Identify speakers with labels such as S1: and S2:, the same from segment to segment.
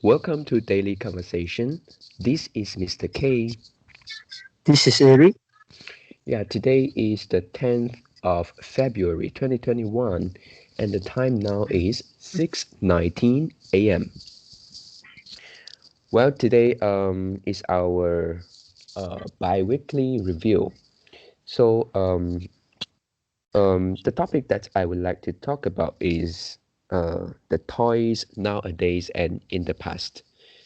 S1: Welcome to Daily Conversation. This is Mr. K.
S2: This is Eric.
S1: Yeah, today is the 10th of February 2021 and the time now is 6:19 a.m. Well, today is our bi-weekly review. So the topic that I would like to talk about is the toys nowadays and in the past.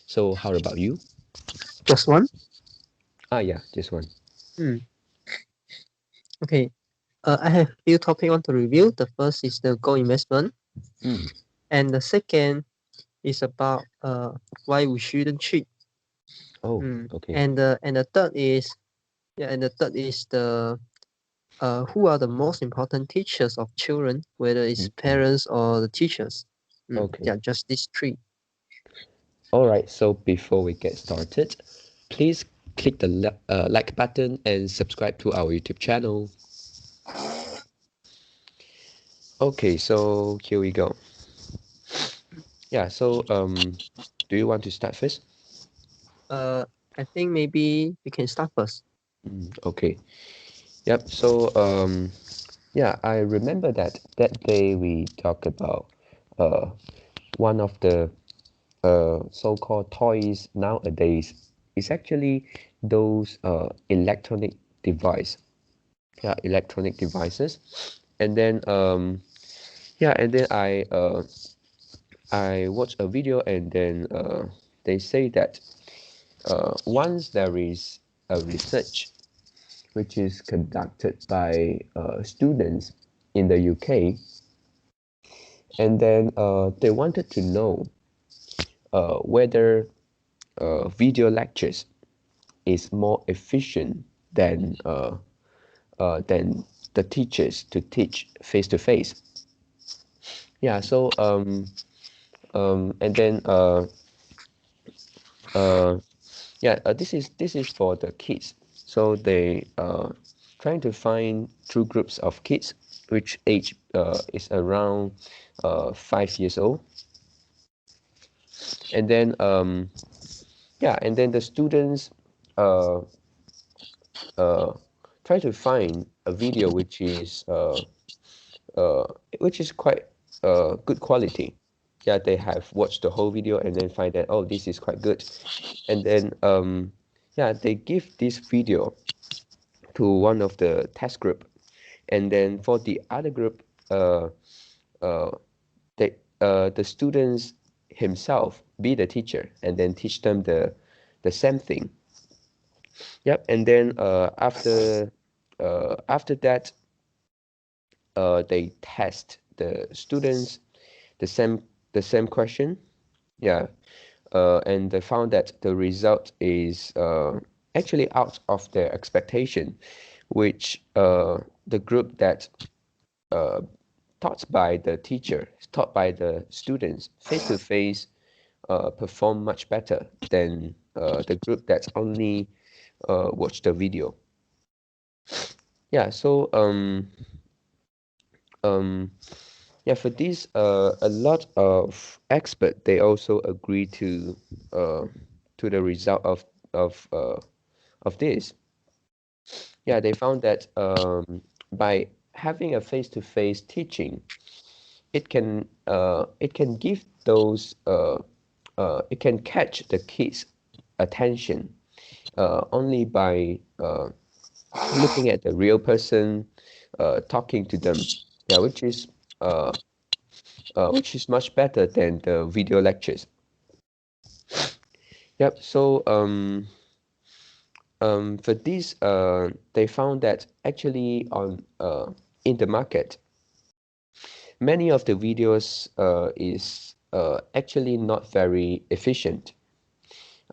S1: So how about you?
S2: Just one.
S1: Ah, yeah, this one.
S2: Hmm. Okay. I have few topic on to review. The first is the gold investment,
S1: Mm.
S2: and the second is about why we shouldn't cheat.
S1: Oh,
S2: Hmm.
S1: okay.
S2: And the third is the who are the most important teachers of children, whether it's
S1: Mm.
S2: parents or the teachers.
S1: Okay.
S2: Yeah, just these three.
S1: All right. So before we get started, please click the like button and subscribe to our YouTube channel. Okay. So here we go. Yeah. So do you want to start first?
S2: Uh, I think maybe we can start first.
S1: Okay. Yep. So yeah, I remember that day we talked about uh one of the so-called toys nowadays is actually those electronic devices. And then I watched a video, and then they say that once there is a research which is conducted by students in the UK, and then they wanted to know whether video lectures is more efficient than the teachers to teach face to face. Yeah, and then uh, yeah, this is for the kids. So they trying to find two groups of kids, which age is around 5 years old, and then the students uh, uh, try to find a video uh, which is quite good quality. Yeah, they have watched the whole video and then find that, oh, this is quite good. And then yeah, they give this video to one of the test group, and then for the other group, uh, the students himself be the teacher and then teach them the same thing. Yep. And then after that, they test the students the same the same question. Yeah. And they found that the result is actually out of their expectation, which the group that uh, taught by the students face to face perform much better than the group that only watched the video. Yeah, um, yeah, for this, a lot of experts they also agree uh, to the result of uh, of this. Yeah, they found that by having a face-to-face teaching, it can give those it can catch the kids' attention only by looking at the real person, talking to them. Yeah, uh, which is much better than the video lectures. Yep. So for this, they found that actually on in the market, many of the videos is actually not very efficient.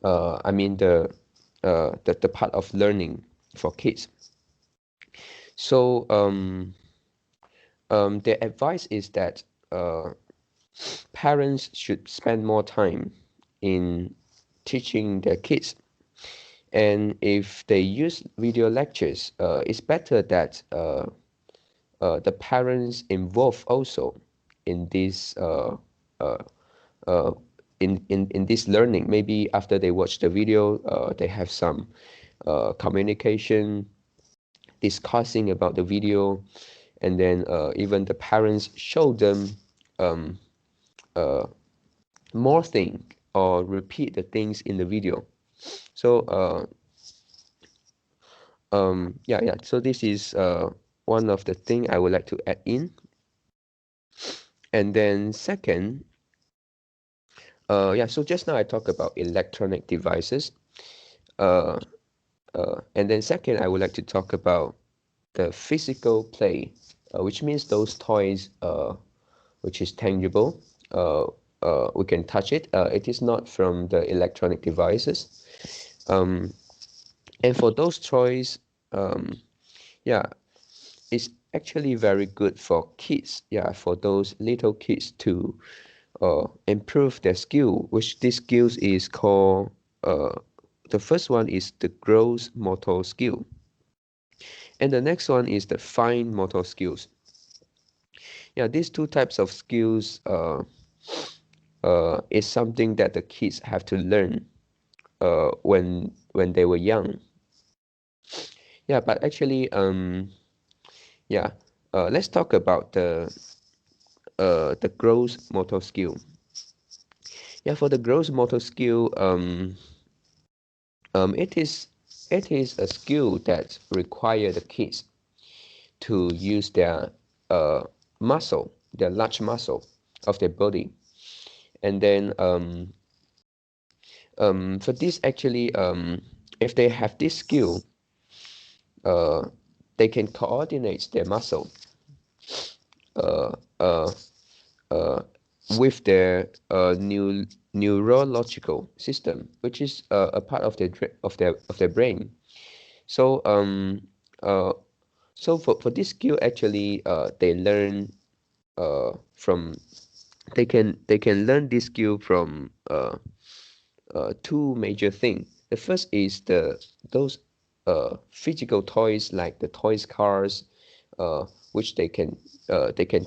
S1: I mean the part of learning for kids. So their advice is that uh, parents should spend more time in teaching their kids. And if they use video lectures, it's better that the parents involved also in this uh, in this learning. Maybe after they watch the video, they have some communication, discussing about the video, and then even the parents show them um, more thing or repeat the things in the video. So yeah. So this is one of the thing I would like to add in. And then second, yeah. So just now I talked about electronic devices. Uh, and then second, I would like to talk about the physical play, which means those toys which is tangible. Uh, we can touch it. It is not from the electronic devices. And for those toys, yeah, it's actually very good for kids. Yeah, for those little kids to improve their skill, which this skills is called. The first one is the gross motor skill, and the next one is the fine motor skills. Yeah, these two types of skills is something that the kids have to learn when they were young. Yeah, but actually, yeah, let's talk about the gross motor skill. Yeah, for the gross motor skill, it is a skill that require the kids to use their muscle, their large muscle of their body, and then for this actually, if they have this skill, uh, they can coordinate their muscle uh, uh, uh, with their neurological system, which is a part of their brain. So uh, so for this skill actually they learn from they can learn this skill from two major things. The first is those physical toys like the toys cars, which they can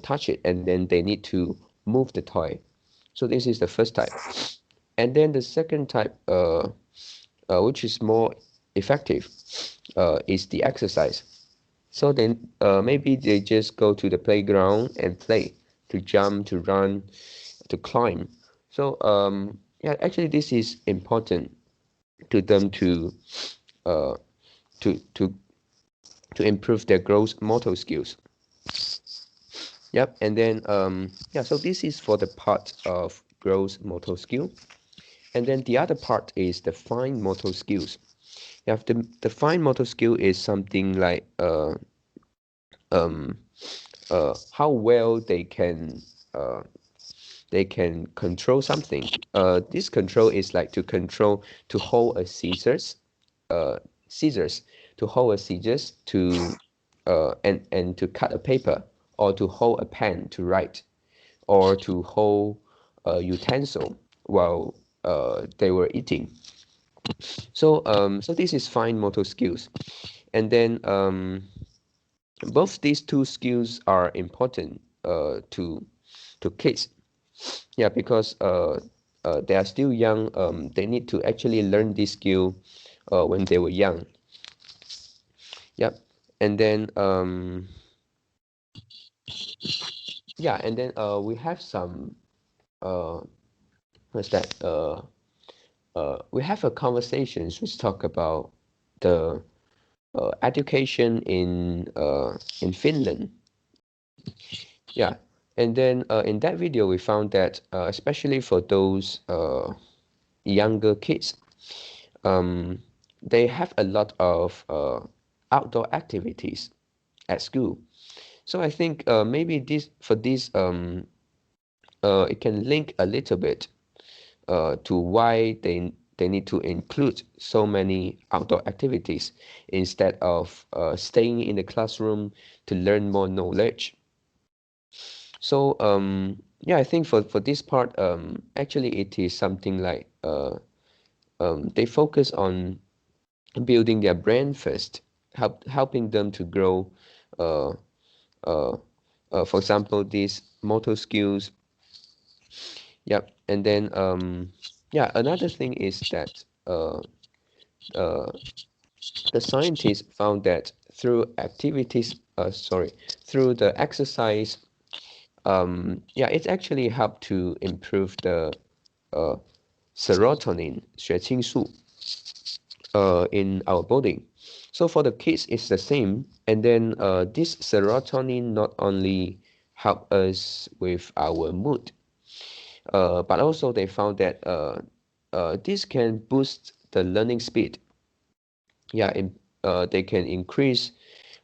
S1: touch it and then they need to move the toy. So this is the first type, and then the second type, which is more effective, is the exercise. So then maybe they just go to the playground and play, to jump, to run, to climb. So yeah, actually this is important to them uh, to to to improve their gross motor skills. Yep, and then yeah, so this is for the part of gross motor skill, and then the other part is the fine motor skills. Yeah, the fine motor skill is something like um how well they can control something. This control is like to control, to hold a uh, scissors, to hold a scissors to and to cut a paper, or to hold a pen to write, or to hold a utensil while they were eating. So so this is fine motor skills, and then both these two skills are important to kids. Yeah, because they are still young. They need to actually learn this skill when they were young. Yep. And then yeah, and then we have some uh what's that? We have a conversations which talk about the education in Finland. Yeah. And then in that video we found that especially for those younger kids, um, they have a lot of outdoor activities at school. So I think maybe this for this it can link a little bit to why they need to include so many outdoor activities instead of staying in the classroom to learn more knowledge. So yeah, I think for this part, actually it is something like they focus on building their brain first, helping them to grow. Uh, for example, these motor skills. Yep. And then yeah, another thing is that uh the scientists found that through the exercise, yeah, it actually helped to improve the uh serotonin 血清素 in our body. So for the kids, it's the same. And then this serotonin not only help us with our mood, but also they found that this can boost the learning speed. Yeah, they can increase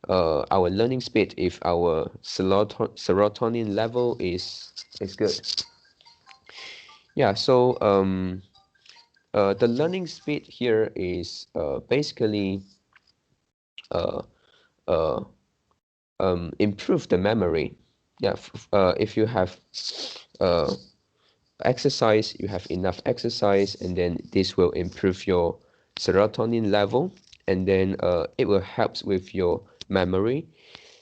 S1: our learning speed if our serotonin level is good. Yeah, so the learning speed here is basically uh, uh, improve the memory. Yeah, if you have uh, exercise, you have enough exercise, and then this will improve your serotonin level, and then it will help with your memory.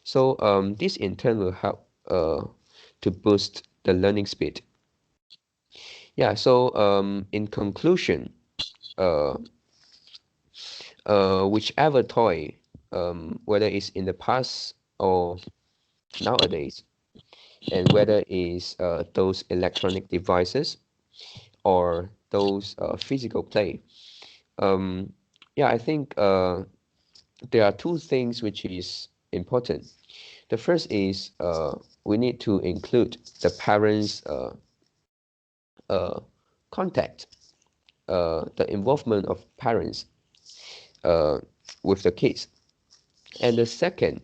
S1: So this in turn will help to boost the learning speed. Yeah, so in conclusion, uh, whichever toy, whether it's in the past or nowadays, and whether it's those electronic devices or those physical play, yeah, I think there are two things which is important. The first is we need to include the parents' uh, contact, the involvement of parents uh, with the kids. And the second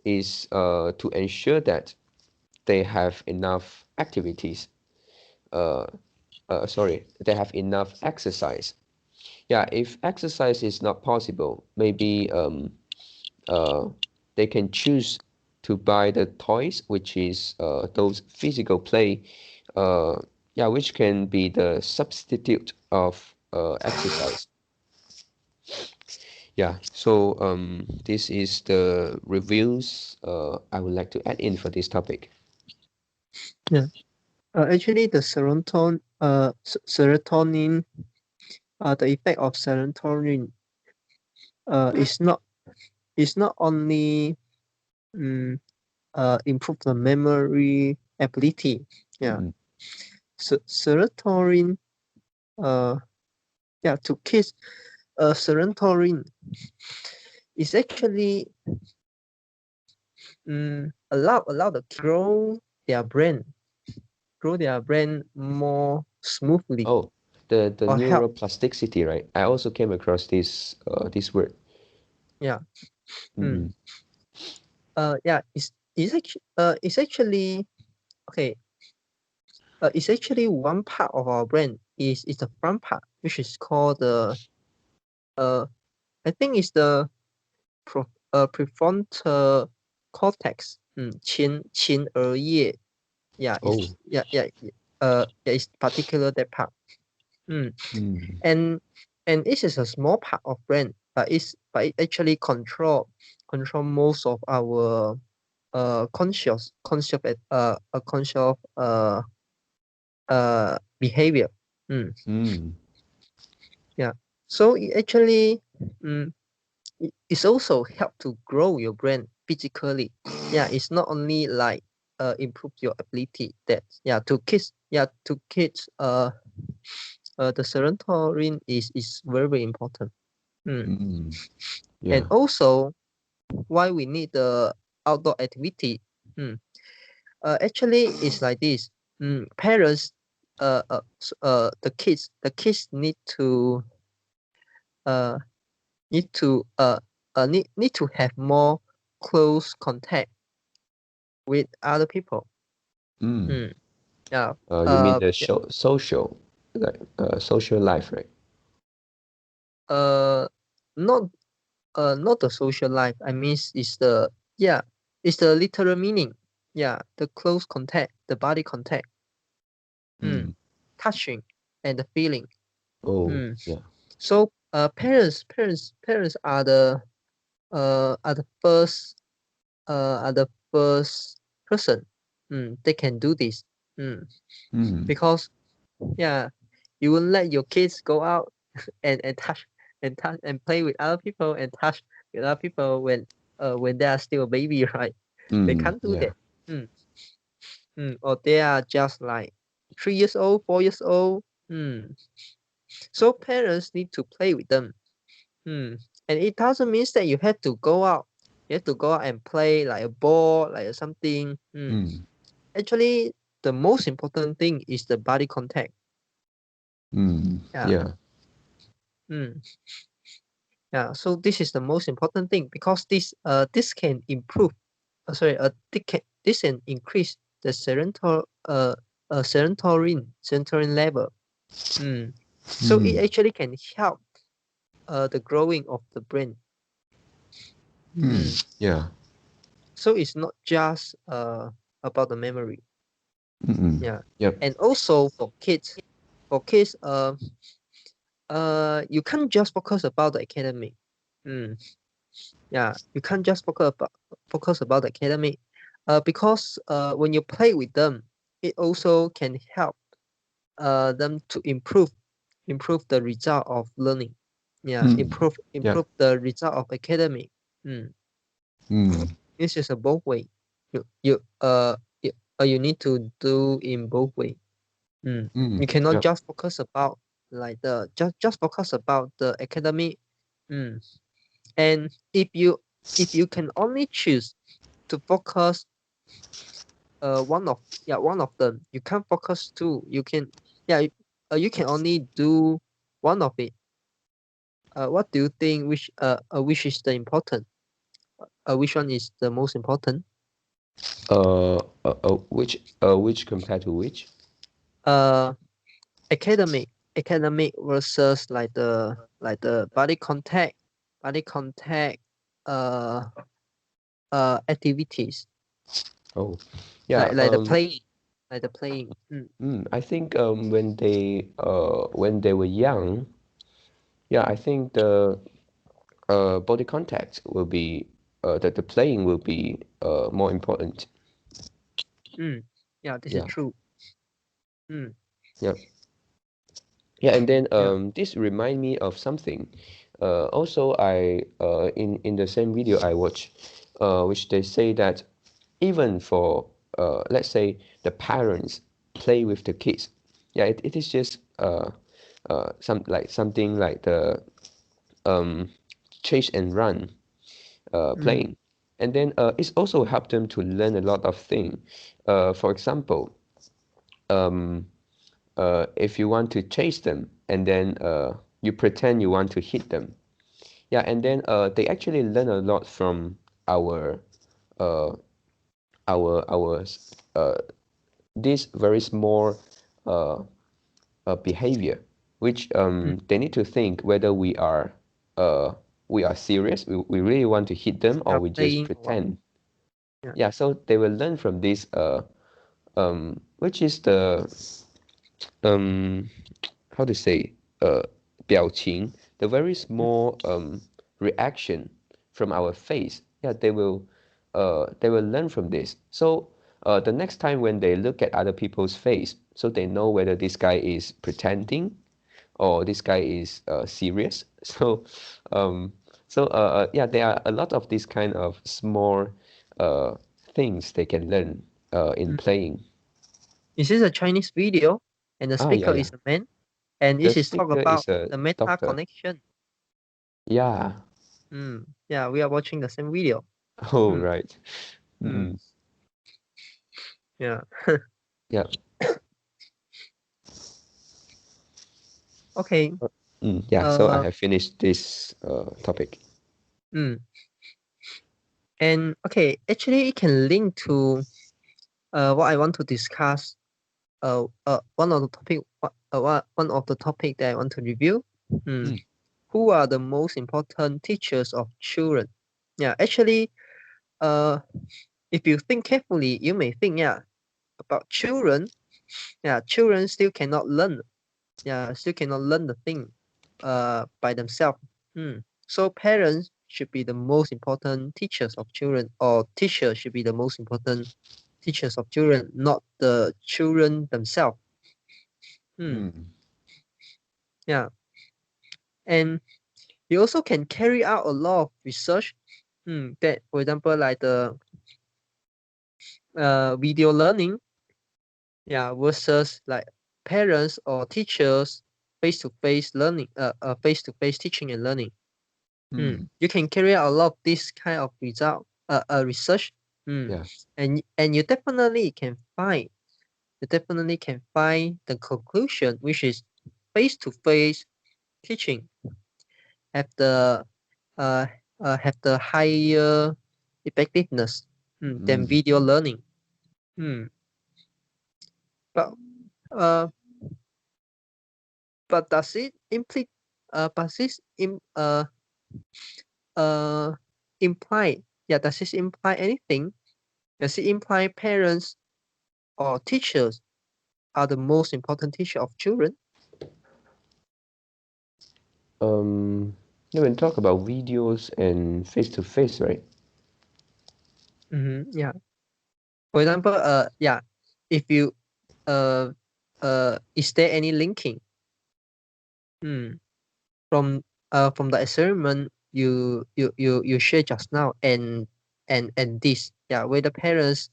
S1: is to ensure that they have enough activities. Uh, they have enough exercise. Yeah, if exercise is not possible, maybe uh, they can choose to buy the toys, which is those physical play, uh, yeah, which can be the substitute of exercise. Yeah, so this is the reviews I would like to add in for this topic.
S2: Yeah. Actually, the serotonin, the effect of serotonin, is not only improve the memory ability. Yeah.
S1: Mm,
S2: Serotonin, uh, yeah, to kids, serotonin is actually allow the grow their brain more smoothly,
S1: oh, the
S2: or help.
S1: neuroplasticity, right? I also came across this word.
S2: Yeah.
S1: Mm,
S2: Yeah. It's actually okay. It's actually one part of our brain is the front part, which is called the uh I think it's the prefrontal cortex. 前额叶. Yeah,
S1: oh,
S2: yeah, it's particular that part. Mm.
S1: mm,
S2: And this is a small part of brain, but it actually control most of our conscious behavior. Mm.
S1: mm,
S2: Yeah. So it actually it's also help to grow your brain physically. Yeah, it's not only like improve your ability, that to kids the serotonin is very, very important.
S1: mm,
S2: And
S1: yeah.
S2: also why we need the outdoor activity. Actually it's like this. Parents, the kids uh need to have more close contact with other people.
S1: Mm.
S2: Mm. Yeah.
S1: You mean the
S2: Yeah.
S1: social, like social life, right?
S2: Uh, not not the social life. I mean, yeah, it's the literal meaning. Yeah, the close contact, the body contact,
S1: Mm.
S2: touching, and the feeling.
S1: Oh,
S2: Mm.
S1: yeah.
S2: So, parents are the first person. They can do this. Because you won't let your kids go out and touch and play with other people and touch with other people when they are still a baby, right? They can't do
S1: Yeah.
S2: that. Or they are just like 3 years old, 4 years old. So parents need to play with them. And it doesn't mean that you have to go out. You have to go out and play like a ball, like something. Actually, the most important thing is the body contact.
S1: Yeah.
S2: So this is the most important thing because this can improve. This can increase the serotonin level. So it actually can help the growing of the brain.
S1: Yeah.
S2: So it's not just about the memory.
S1: Yep.
S2: And also for kids, you can't just focus about the academic. You can't just focus about the academic. Because when you play with them, it also can help them to improve the result of learning. Improve
S1: Yep.
S2: the result of academic. This is a both way. You need to do in both way. You cannot
S1: Yep.
S2: just focus about like the just focus about the academic. And if you can only choose to focus one of them, you can't focus two. You can only do one of it. What do you think which is the important? Which one is the most important?
S1: Which compared to which?
S2: Uh, academic versus like the body contact uh activities
S1: Oh, yeah.
S2: like the playing
S1: I think when they were young, yeah, I think the body contact will be the playing will be more important.
S2: Yeah, this is
S1: Yeah.
S2: true. mm,
S1: Yeah. Yeah, and then
S2: yeah
S1: this remind me of something. Also, in the same video I watched, which they say that even for let's say the parents play with the kids, yeah, it is just something like the um, chase and run
S2: mm,
S1: playing, and then it's also helped them to learn a lot of things. For example, um, if you want to chase them and then you pretend you want to hit them, yeah, and then they actually learn a lot from our uh, our uh, this very small uh, behavior, which
S2: mm,
S1: they need to think whether uh, we are serious, we really want to hit them, or
S2: yeah,
S1: we just
S2: playing or what.
S1: pretend.
S2: Yeah.
S1: Yeah, so they will learn from this which is the um how to say 表情, the very small reaction from our face. Yeah, they will learn from this. So the next time when they look at other people's face, so they know whether this guy is pretending or this guy is serious. So um, yeah, there are a lot of these kind of small uh, things they can learn in
S2: mm.
S1: playing.
S2: This is a Chinese video, and the
S1: Yeah,
S2: speaker
S1: yeah.
S2: is a man, and
S1: The
S2: this is talk
S1: speaker
S2: about
S1: is a
S2: the meta
S1: doctor.
S2: connection.
S1: Yeah.
S2: Yeah, we are watching the same video.
S1: Oh,
S2: mm,
S1: right.
S2: mm,
S1: Mm,
S2: yeah.
S1: yeah.
S2: Okay.
S1: Yeah. So I
S2: uh
S1: have finished this topic.
S2: mm. And okay, actually it can link to what I want to discuss. One of the topic one of the topic that I want to review.
S1: Mm,
S2: Who are the most important teachers of children? Yeah, actually, uh, if you think carefully, you may think, about children. Yeah, children still cannot learn. Yeah, still cannot learn the thing, by themselves. So parents should be the most important teachers of children, or teachers should be the most important teachers of children, not the children themselves. Yeah, and you also can carry out a lot of research. That, for example, like the video learning, versus like parents or teachers face-to-face learning, face-to-face teaching and learning. You can carry out a lot of this kind of research.
S1: Yeah.
S2: And you definitely can find the conclusion, which is face-to-face teaching have the higher effectiveness than video learning. But uh but does it imply imply does this imply anything? Does it imply parents or teachers are the most important teacher of children?
S1: When talk about videos and face to face, right?
S2: Yeah. For example, if you is there any linking from the experiment you shared just now and this, whether parents,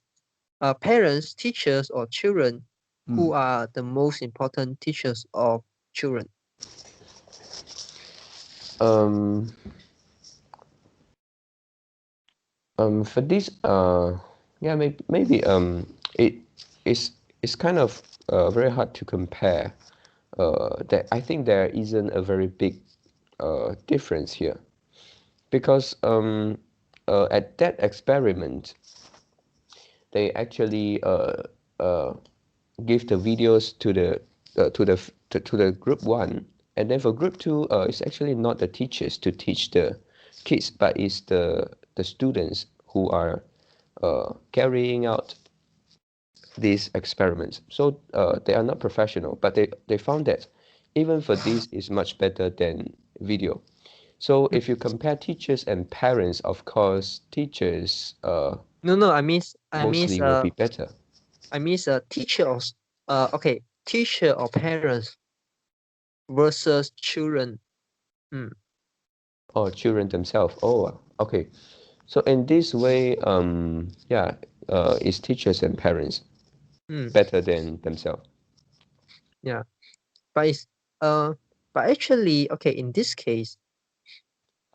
S2: teachers, or children, who are the most important teachers of children?
S1: For this, maybe it is it's kind of very hard to compare. That I think there isn't a very big difference here, because at that experiment, they actually give the videos to the group one, and then for group two, it's actually not the teachers to teach the kids, but it's the students who are carrying out these experiments. So they are not professional, but they found that even for this is much better than video. So if you compare teachers and parents, of course, teachers
S2: No, I mean
S1: mostly will be better.
S2: teacher teacher or parents versus children.
S1: Or children themselves. Oh, okay. So in this way, it's teachers and parents better than themselves.
S2: Yeah, but it's but actually, okay, in this case,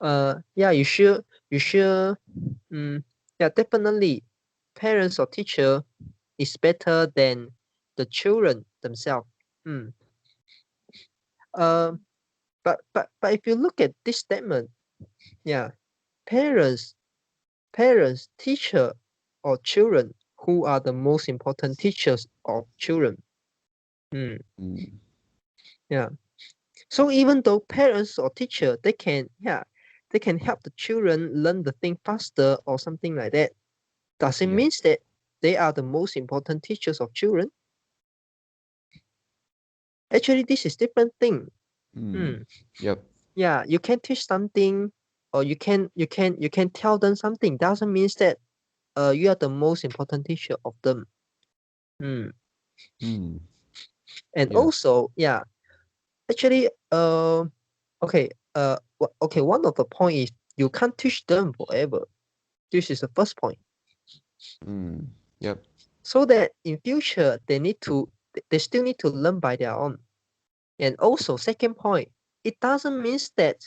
S2: you should definitely parents or teacher is better than the children themselves. uh but if you look at this statement, parents, teacher, or children, who are the most important teachers of children? Yeah. So even though parents or teacher, they can help the children learn the thing faster or something like that, does it
S1: Yeah.
S2: mean that they are the most important teachers of children? Actually, this is different thing.
S1: Yep.
S2: Yeah, you can teach something, or you can tell them something, doesn't mean that you are the most important teacher of them. And
S1: Yeah.
S2: also, actually, one of the point is you can't teach them forever. This is the first point.
S1: Yep.
S2: So that in future they still need to learn by their own. And also, second point, it doesn't mean that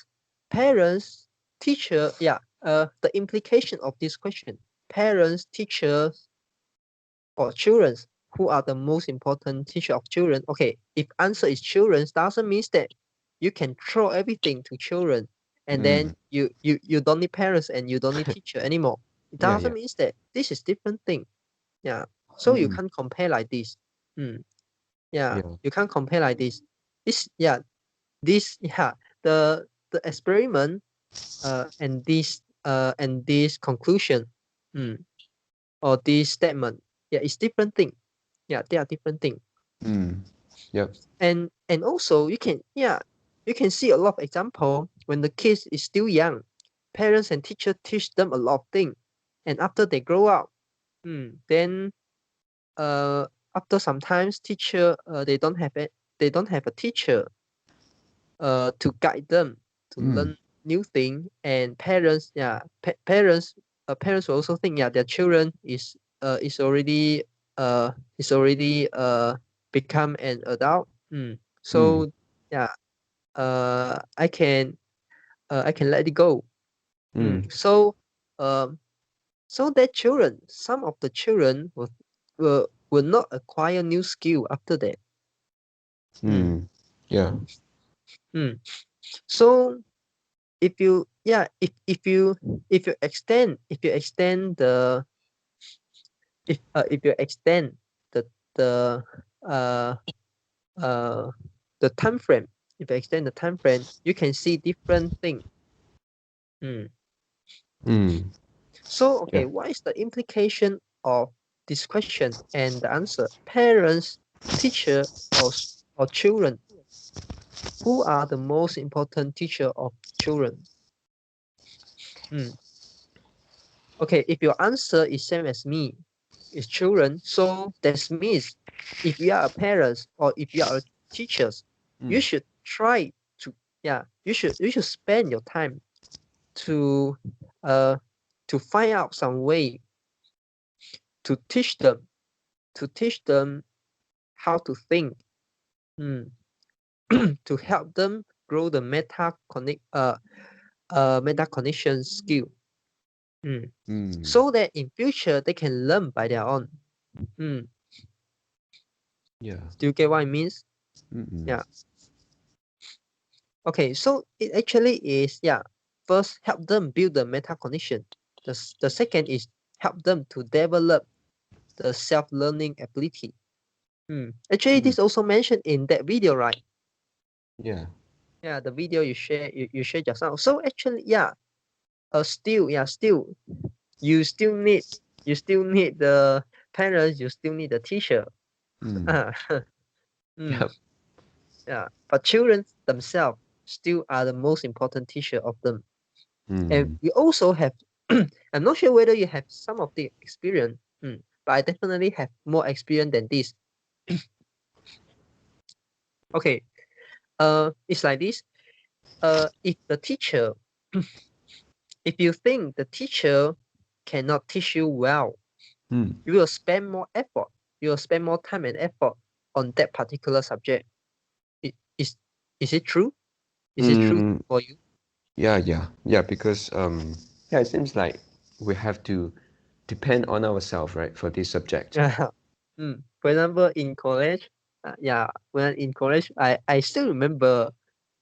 S2: parents, teacher, the implication of this question, parents, teachers, or children, who are the most important teacher of children? Okay, if answer is children, doesn't mean that you can throw everything to children, and then you don't need parents and you don't need teacher anymore. It
S1: Yeah.
S2: doesn't
S1: Yeah.
S2: mean that this is different thing. So you can't compare like this.
S1: Yeah.
S2: You can't compare like this. This this the experiment and this conclusion, or this statement, it's different thing. They are different thing.
S1: Yep.
S2: And also you can see a lot of example when the kids is still young, parents and teacher teach them a lot of things, and after they grow up, then after sometimes teacher they don't have a teacher to guide them to learn new thing, and parents parents will also think their children is already become an adult. So yeah, I can let it go. So so that some of the children will not acquire new skill after that.
S1: Yeah.
S2: So if you extend the if you extend the the uh the time frame, if you extend the time frame, you can see different things. So okay,
S1: Yeah.
S2: what is the implication of this question and the answer? Parents, teacher, or children, who are the most important teacher of children? Okay, if your answer is same as me, is children, so that means if you are a parent or if you are a teachers, you should try to you should spend your time to uh find out some way to teach them how to think, to help them grow the meta cognition skill, so that in future they can learn by their own.
S1: Yeah.
S2: Do you get what it means? Yeah. Okay, so it actually is first help them build the meta cognition. The second is help them to develop the self-learning ability. Actually, this also mentioned in that video, right?
S1: Yeah.
S2: Yeah, the video you share just now. So actually, still you still need the parents, you still need the teacher.
S1: Yep.
S2: Yeah, but children themselves still are the most important teacher of them. And we also have, I'm not sure whether you have some of the experience, but I definitely have more experience than this. Okay, it's like this. If the teacher, if you think the teacher cannot teach you well, you will spend more effort. You will spend more time and effort on that particular subject. I- Is is it true? Is it true for you?
S1: Yeah, because yeah, it seems like we have to depend on ourselves, right, for this subject.
S2: Yeah. For example, in college, when in college, I still remember,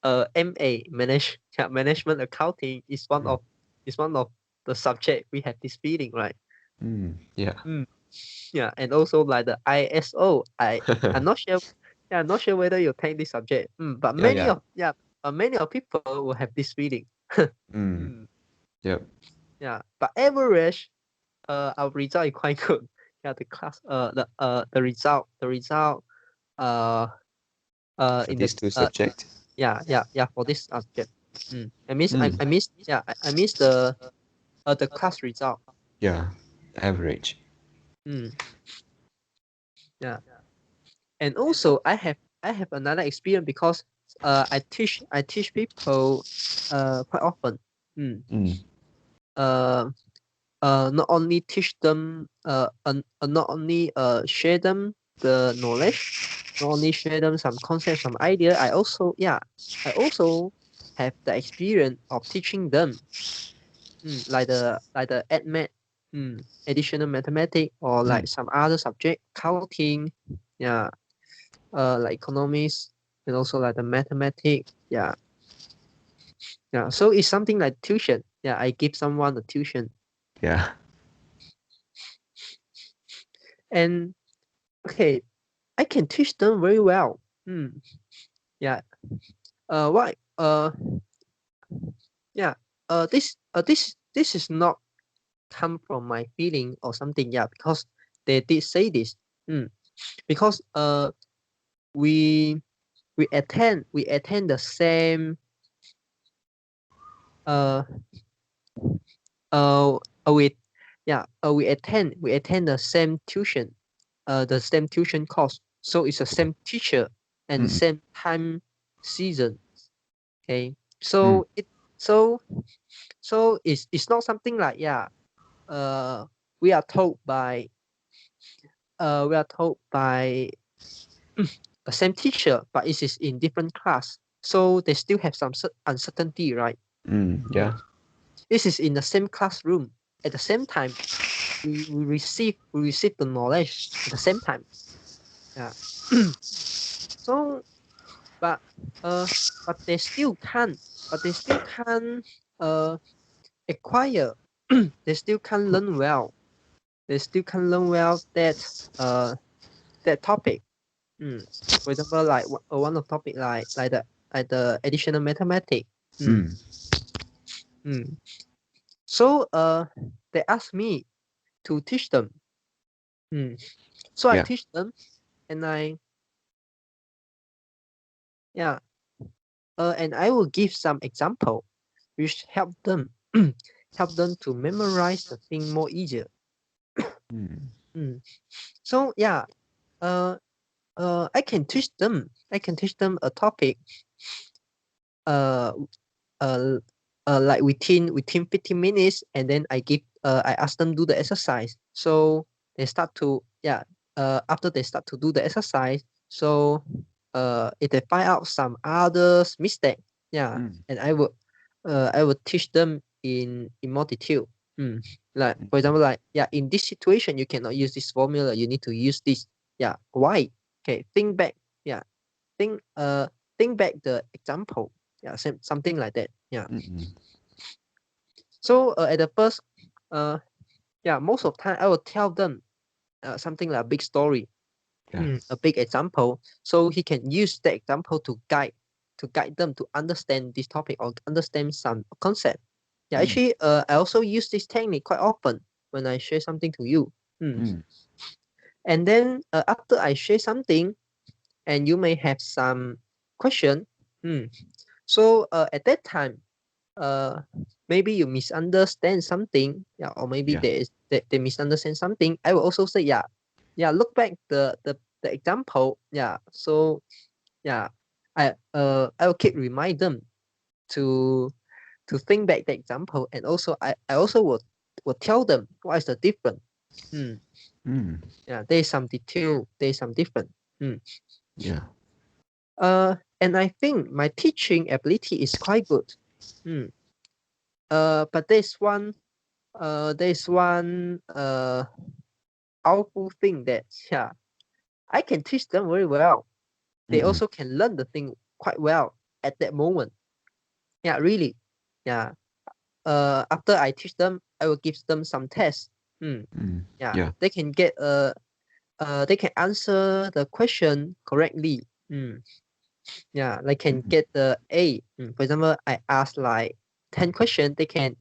S2: MA management accounting is one of the subject we have this feeling, right?
S1: Yeah.
S2: Yeah, and also like the ISO, I'm not sure. Yeah, I'm not sure whether you take this subject. But
S1: Yeah, yeah.
S2: many of people will have this feeling.
S1: Mm.
S2: Mm,
S1: Yep.
S2: yeah, but average, our result is quite good. Yeah, the class, the result, uh,
S1: For
S2: in the
S1: these two subject.
S2: for this subject. I miss
S1: Mm.
S2: I miss I miss the class result.
S1: Yeah. Average.
S2: Mm, yeah, and also I have another experience because I teach people quite often.
S1: Mm.
S2: Uh, not only teach them not only share them the knowledge, not only share them some concepts, some idea. I also have the experience of teaching them, like the additional mathematics, or like some other subject, counting, yeah, like economics, and also like the mathematics, yeah. So it's something like tuition. Yeah, I give someone a tuition,
S1: Yeah.
S2: and okay, I can teach them very well. Yeah. Why? Yeah. This is not come from my feeling or something. Yeah, because they did say this. Because we we attend the same uh uh we we attend the same tuition the same tuition cost. So it's the same teacher and same time season. Okay. So it's not something like we are told by the same teacher, but it is in different class. So they still have some uncertainty, right?
S1: Yeah.
S2: This is in the same classroom. At the same time, we receive the knowledge at the same time. Yeah. So, but they still can't. Acquire. They still can't learn well. They still can't learn well that topic. For example, like one of topic like the additional mathematics. So they asked me to teach them. So I teach them, and and I will give some example, which help them to memorize the thing more easier. So I can teach them a topic like within 15 minutes, and then I ask them do the exercise. So they start to after they start to do the exercise, so if they find out some others mistake, and I would teach them in more detail. Like for example, like in this situation you cannot use this formula, you need to use this. Why? Okay, think back. Think back the example. Something like that. So at the first, most of the time I will tell them something like a big story, a big example, so he can use that example to guide them to understand this topic or understand some concept. Actually, I also use this technique quite often when I share something to you. And then after I share something, and you may have some question. So at that time, maybe you misunderstand something, or maybe they misunderstand something. I will also say, look back the example. So I will keep remind them to think back the example, and also I also will tell them what is the difference. There is some detail, there is some difference. And I think my teaching ability is quite good. But there's one awful thing that I can teach them very well. They also can learn the thing quite well at that moment. Really. After I teach them, I will give them some tests. They can get they can answer the question correctly. They can get the A. For example, I ask like 10 questions, they can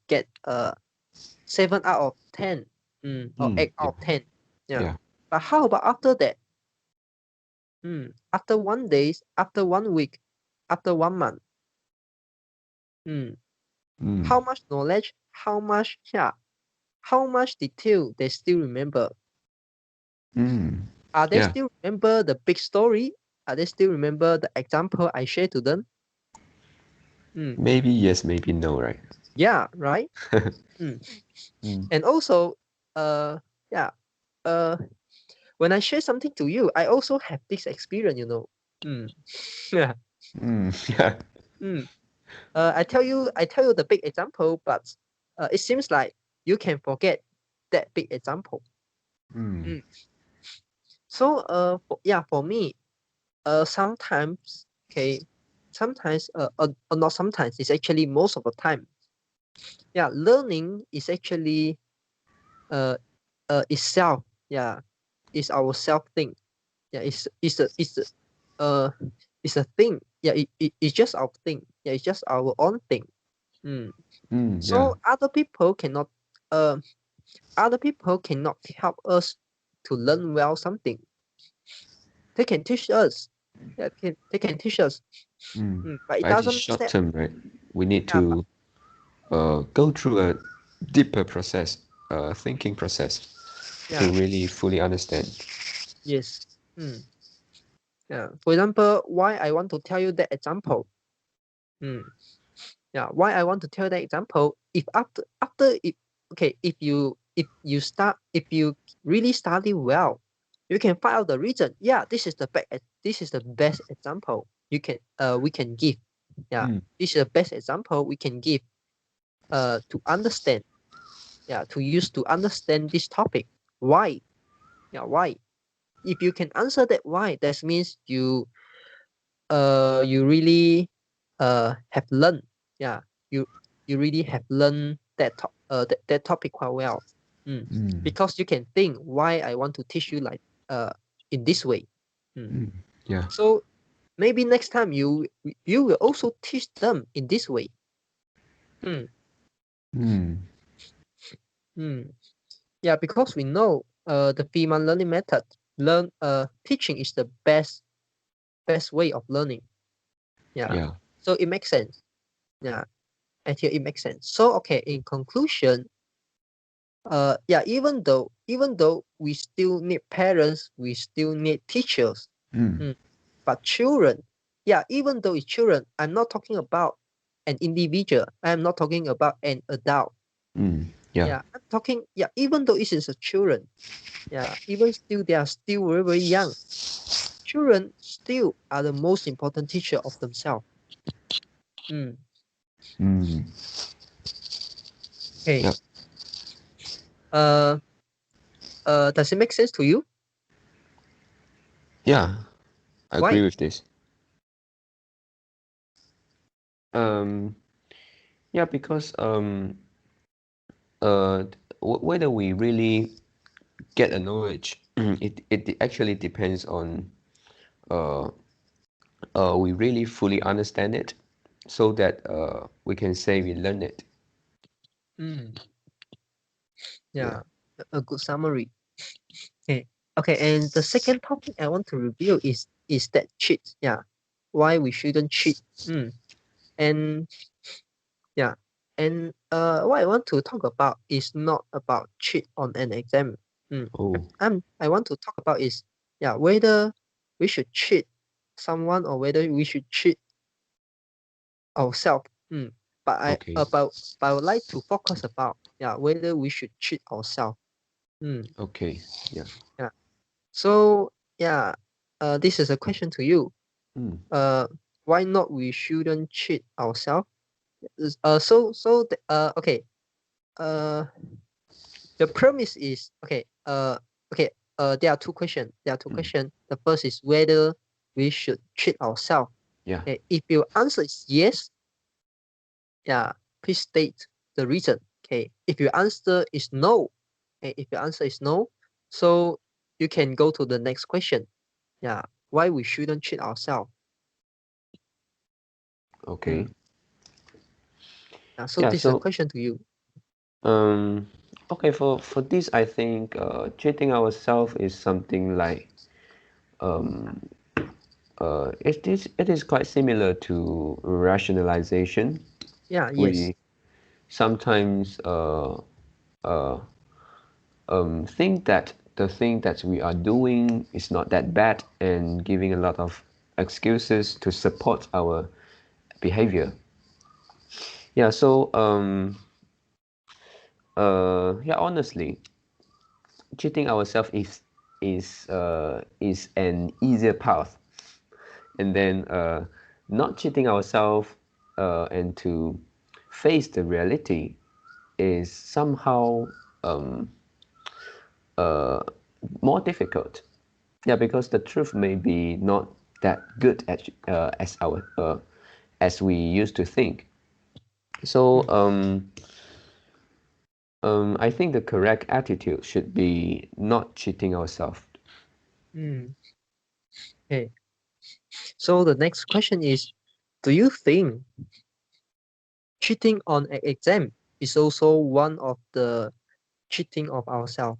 S2: get 7 out of 10, or 8 out of 10. But how about after that? After 1 day, after 1 week, after 1 month, how much knowledge, how much detail they still remember? Are they still remember the big story? Are they still remember the example I shared to them?
S1: Maybe yes, maybe no, right?
S2: Yeah, right. And also, when I share something to you, I also have this experience, you know. Yeah. I tell you the big example, but it seems like you can forget that big example. So for me, sometimes, not sometimes, it's actually most of the time. Learning is actually itself. It's our self thing. It's a thing. It's just our thing. It's just our own thing. So other people cannot help us to learn well something. They can teach us. They can teach us. But it
S1: But it's
S2: doesn't
S1: short term, right? We need to go through a deeper process, thinking process. to
S2: Yeah.
S1: really fully understand.
S2: Yes. Yeah. For example, why I want to tell you that example. Yeah. Why I want to tell that example? If after if okay, if you really study well, you can find out the reason. Yeah, this is the best example we can give. Yeah,
S1: Mm,
S2: this is the best example we can give to understand. Yeah, to use to understand this topic. Why? Yeah, why? If you can answer that why, that means you really have learned. Yeah, you really have learned that topic quite well.
S1: mm,
S2: Because you can think why I want to teach you like in this way.
S1: mm. Yeah.
S2: So maybe next time you will also teach them in this way. Mm,
S1: Mm,
S2: mm. Yeah, because we know the Feynman learning method teaching is the best way of learning. Yeah.
S1: yeah.
S2: So it makes sense. Yeah. And here it makes sense. So okay, in conclusion, yeah, even though we still need parents, we still need teachers.
S1: Mm,
S2: mm, but children, yeah, even though it's children, I'm not talking about an individual. I'm not talking about an adult.
S1: mm. Yeah.
S2: Yeah, I'm talking, yeah, even though it is a children, yeah, even still they are still very, very young. Children still are the most important teacher of themselves. Mm,
S1: Mm,
S2: okay.
S1: yeah.
S2: Uh, does it make sense to you?
S1: Yeah. I agree
S2: Why?
S1: with this. Um, yeah, because whether we really get a knowledge, it actually depends on uh we really fully understand it, so that we can say we learn it.
S2: Mm,
S1: Yeah.
S2: yeah, a good summary. Okay. Okay, and the second topic I want to review is that cheat. Yeah, why we shouldn't cheat. And yeah, and what I want to talk about is not about cheat on an exam.
S1: Oh,
S2: I want to talk about is, yeah, whether we should cheat someone or whether we should cheat ourselves. But
S1: okay.
S2: I would like to focus about, yeah, whether we should cheat ourselves. Mm,
S1: Okay. Yeah.
S2: yeah. So yeah, this is a question to you.
S1: Mm,
S2: Uh, why not we shouldn't cheat ourselves? Okay. Uh, the premise is okay. Okay. There are two questions.
S1: mm.
S2: The first is whether we should cheat ourselves.
S1: Yeah.
S2: Okay. If your answer is yes, yeah, please state the reason. Okay. If your answer is no, okay, if your answer is no, so you can go to the next question. Yeah, why we shouldn't cheat ourselves.
S1: Okay.
S2: Mm. Yeah, so
S1: Yeah.
S2: this is a
S1: So
S2: question to you.
S1: um, okay, for this, I think treating ourselves is something like um it is quite similar to rationalization.
S2: Yeah, yes.
S1: We sometimes uh think that the thing that we are doing is not that bad, and giving a lot of excuses to support our behavior. Yeah, so yeah, honestly, cheating ourselves is an easier path, and then not cheating ourselves and to face the reality is somehow um, uh, more difficult. Yeah, because the truth may be not that good as we used to think. So
S2: Mm.
S1: I think the correct attitude should be not cheating ourselves.
S2: Mm. Okay. So the next question is, do you think cheating on an exam is also one of the cheating of ourselves?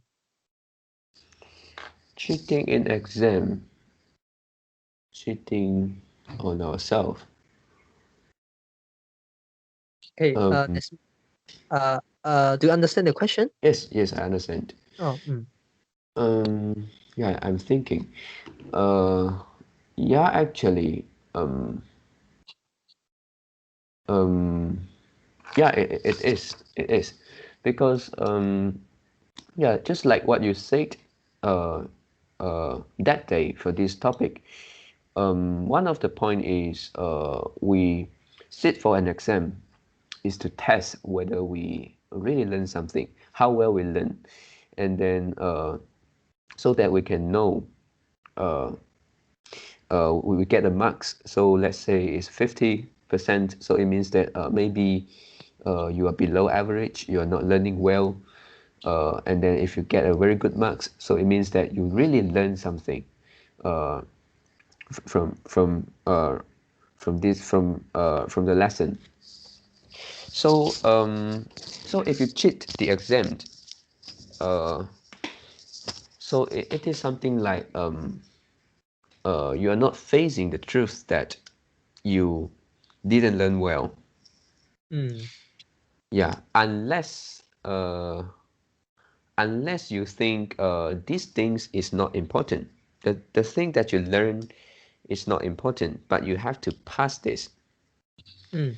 S1: Cheating in exam, cheating on ourselves.
S2: Okay.
S1: Um,
S2: Do you understand the question?
S1: yes, yes, I understand.
S2: Oh.
S1: Yeah, I'm thinking. Uh, yeah, actually, um, yeah, it is. It is. Because, yeah, just like what you said, uh, that day for this topic, one of the point is we sit for an exam is to test whether we really learn something, how well we learn, and then so that we can know uh, we get the marks. So let's say it's 50%. So it means that maybe you are below average, you are not learning well. And then if you get a very good marks, so it means that you really learn something uh, from from the lesson. So so if you cheat the exam, uh, so it is something like you are not facing the truth that you didn't learn well.
S2: Mm,
S1: Yeah, unless you think these things is not important. The thing that you learn is not important, but you have to pass this.
S2: mm,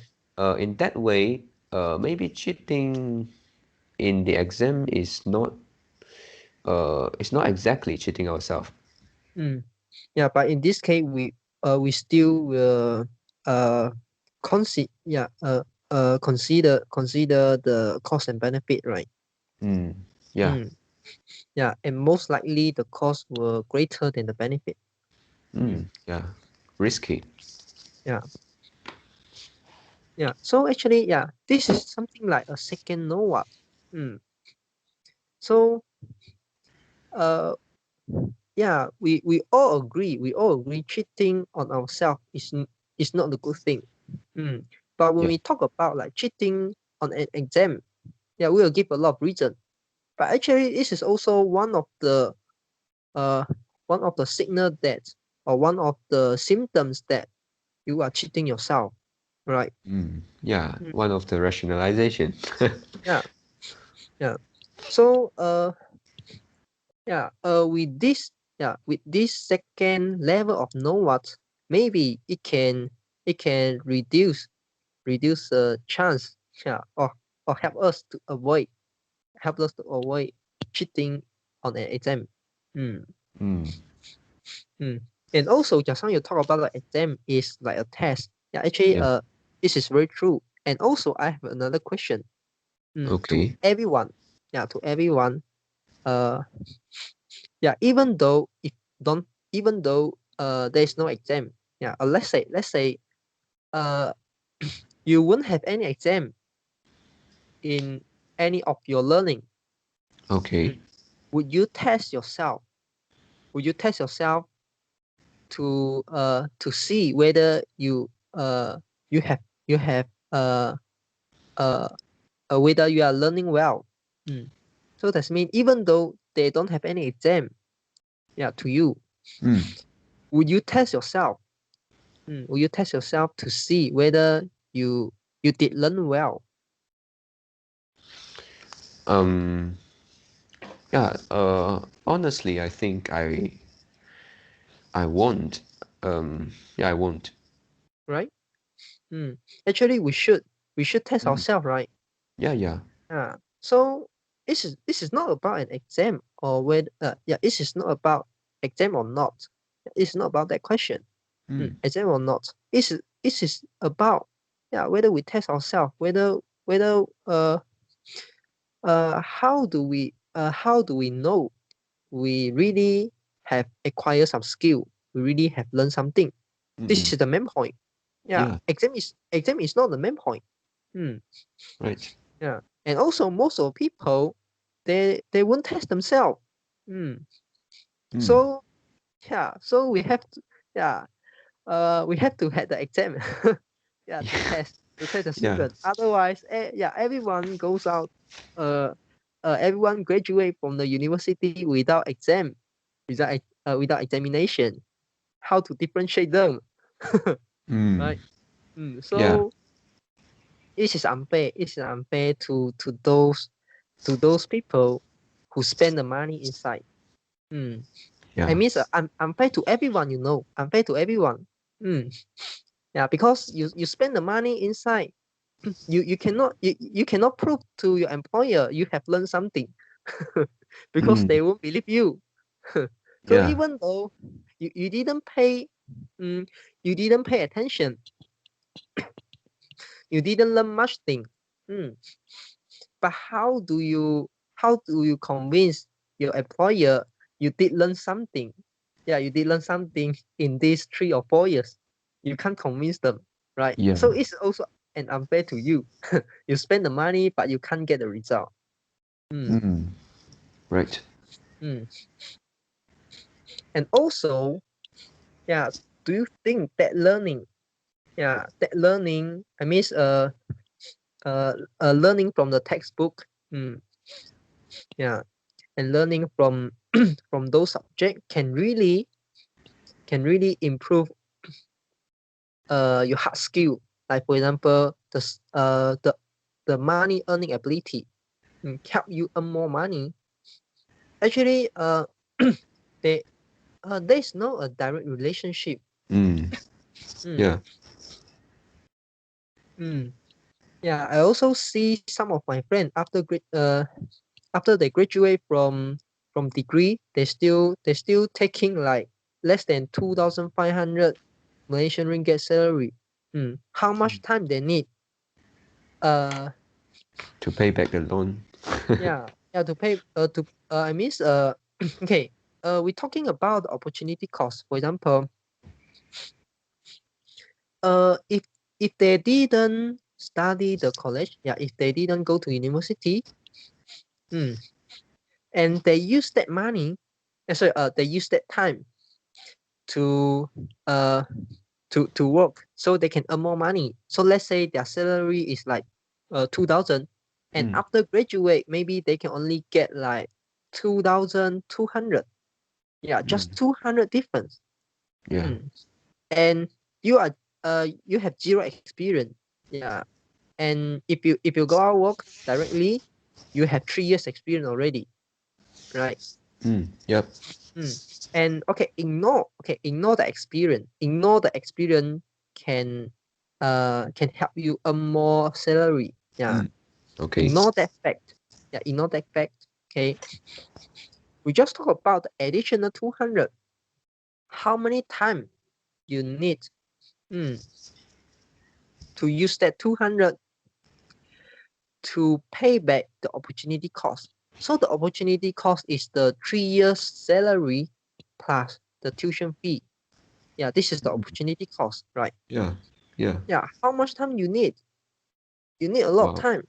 S1: In that way, maybe cheating in the exam is not exactly cheating ourselves.
S2: mm. Yeah, but in this case, we still will consider the cost and benefit, right?
S1: Mm, yeah.
S2: Mm. Yeah, and most likely the cost were greater than the benefit. Mm.
S1: Yeah. Risky.
S2: Yeah, yeah. So actually, yeah, this is something like a second know what. Mm. So uh yeah, we all agree cheating on ourselves is not a good thing. Mm. But when
S1: Yeah.
S2: we talk about like cheating on an exam, yeah, we will give a lot of reason. But actually, this is also uh one of the signal that or one of the symptoms that you are cheating yourself, right?
S1: Yeah.
S2: Mm.
S1: One of the rationalization.
S2: Yeah, yeah. So with this second level of know what, maybe it can reduce the chance, yeah, or help us to avoid cheating on an exam. Mm,
S1: Mm,
S2: mm. And also, just now you talk about the exam is like a test. Yeah, actually,
S1: yeah.
S2: this is very true. And also, I have another question. To
S1: Okay.
S2: everyone, yeah, to everyone. Uh, yeah, even though there is no exam, yeah, let's say uh you won't have any exam in any of your learning.
S1: Okay.
S2: Mm. Would you test yourself? Would you test yourself to see whether you have uh, whether you are learning well? Mm. So that means even though they don't have any exam, yeah, to you,
S1: Mm.
S2: would you test yourself? Will you test yourself to see whether you did learn well?
S1: Um. Yeah. Honestly, I think I won't. Yeah, I won't.
S2: Right? Mm. Actually, we should test
S1: Mm.
S2: ourselves, right?
S1: Yeah. Yeah.
S2: So this is not about an exam or whether this is not about exam or not. It's not about that question.
S1: Mm.
S2: Exam or not. This is about, yeah, whether we test ourselves, whether how do we know we really have acquired some skill, we really have learned something. This
S1: Mm.
S2: is the main point. Yeah,
S1: Yeah.
S2: exam is not the main point. Hmm.
S1: Right.
S2: Yeah, and also most of people, they won't test themselves. Hmm.
S1: Mm.
S2: So yeah, so we have to have the exam. Yeah, to test the
S1: Yeah.
S2: student. Otherwise, yeah, everyone goes out. Uh, everyone graduate from the university without exam, without examination. How to differentiate them?
S1: Mm.
S2: Right.
S1: Yeah.
S2: So this is unfair. It's unfair to those people who spend the money inside. I
S1: Yeah.
S2: mean, I'm fair to everyone, I'm fair to everyone. Yeah, because you spend the money inside, you cannot prove to your employer you have learned something because they won't believe you. So
S1: Yeah.
S2: even though you didn't pay, you didn't pay attention, you didn't learn much thing. But how do you convince your employer you did learn something? Yeah, you did learn something in these 3 or 4 years. You can't convince them, right?
S1: Yeah.
S2: So it's also an unfair to you. You spend the money, but you can't get the result.
S1: Right.
S2: Mm. And also, yeah, do you think that learning, I mean, learning from the textbook, yeah, and learning from from those subjects can really improve your hard skill, like for example the money earning ability, help you earn more money. Actually, they there's no a direct relationship.
S1: Mm.
S2: mm,
S1: Yeah.
S2: mm. Yeah, I also see some of my friends after they graduate from degree, they still taking like less than 2,500 Malaysian ringgit salary. How much time they need? Uh,
S1: To pay back the loan.
S2: yeah, to pay. I mean, okay. We're talking about the opportunity cost. For example, if they didn't study the college, if they didn't go to university, mm, and they use that money, they use that time to uh to work so they can earn more money. So let's say their salary is like 2,000, and after graduate maybe they can only get like 2,200. Yeah, just 200 difference.
S1: Yeah.
S2: And you have zero experience. Yeah, and if you go out work directly, you have 3 years experience already, right?
S1: Yep.
S2: And ignore the experience. Ignore the experience can help you earn more salary. Yeah,
S1: Okay.
S2: ignore that fact. Yeah, ignore that fact. Okay, we just talk about the additional 200. How many time you need to use that 200 to pay back the opportunity cost? So the opportunity cost is the 3 years salary plus the tuition fee. Yeah, this is the opportunity cost, right?
S1: Yeah. Yeah.
S2: Yeah, how much time you need? You need a lot of
S1: Wow.
S2: time,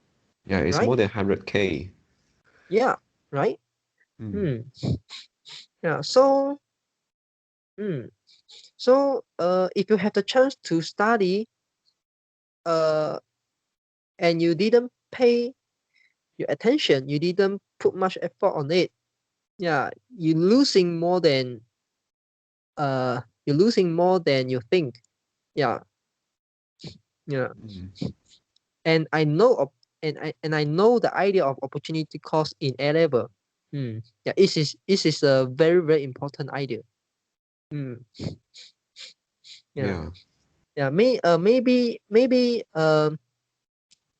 S1: Yeah, it's
S2: right?
S1: more than 100K.
S2: Yeah, right.
S1: Mm.
S2: Hmm. Yeah. Hmm. If you have the chance to study, uh, and you didn't pay your attention, you didn't put much effort on it. Yeah, you're losing more than you think. Yeah, yeah. And I know of, and I know the idea of opportunity cost in A level. Yeah, this is a very very important idea. Hmm. Yeah,
S1: Yeah.
S2: yeah.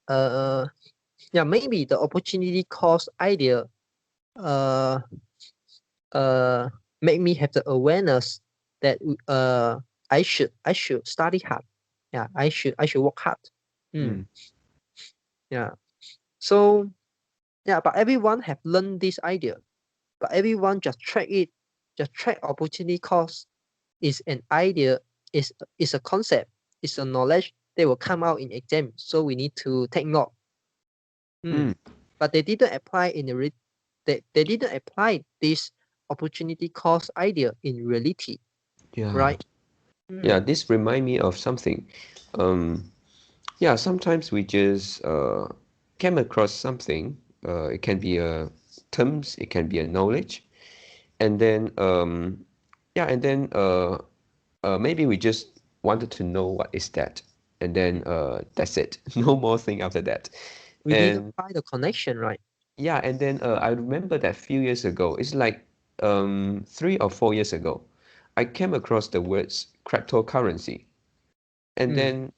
S2: Uh, maybe the opportunity cost idea uh make me have the awareness that I should study hard. Yeah, I should work hard.
S1: Mm.
S2: Yeah. So yeah, but everyone have learned this idea. But everyone just track it. Just track opportunity cost is an idea, is a concept, is a knowledge they will come out in exam. So we need to take note.
S1: Mm.
S2: But they didn't apply they didn't apply this opportunity cost idea in reality,
S1: Yeah.
S2: right?
S1: Yeah, this remind me of something. Um, yeah, sometimes we just came across something. It can be a terms, it can be a knowledge, and then maybe we just wanted to know what is that, and then that's it. No more thing after that.
S2: We didn't
S1: And
S2: find the connection, right?
S1: yeah, and then I remember that few years ago, it's like 3 or 4 years ago, I came across the words cryptocurrency, and then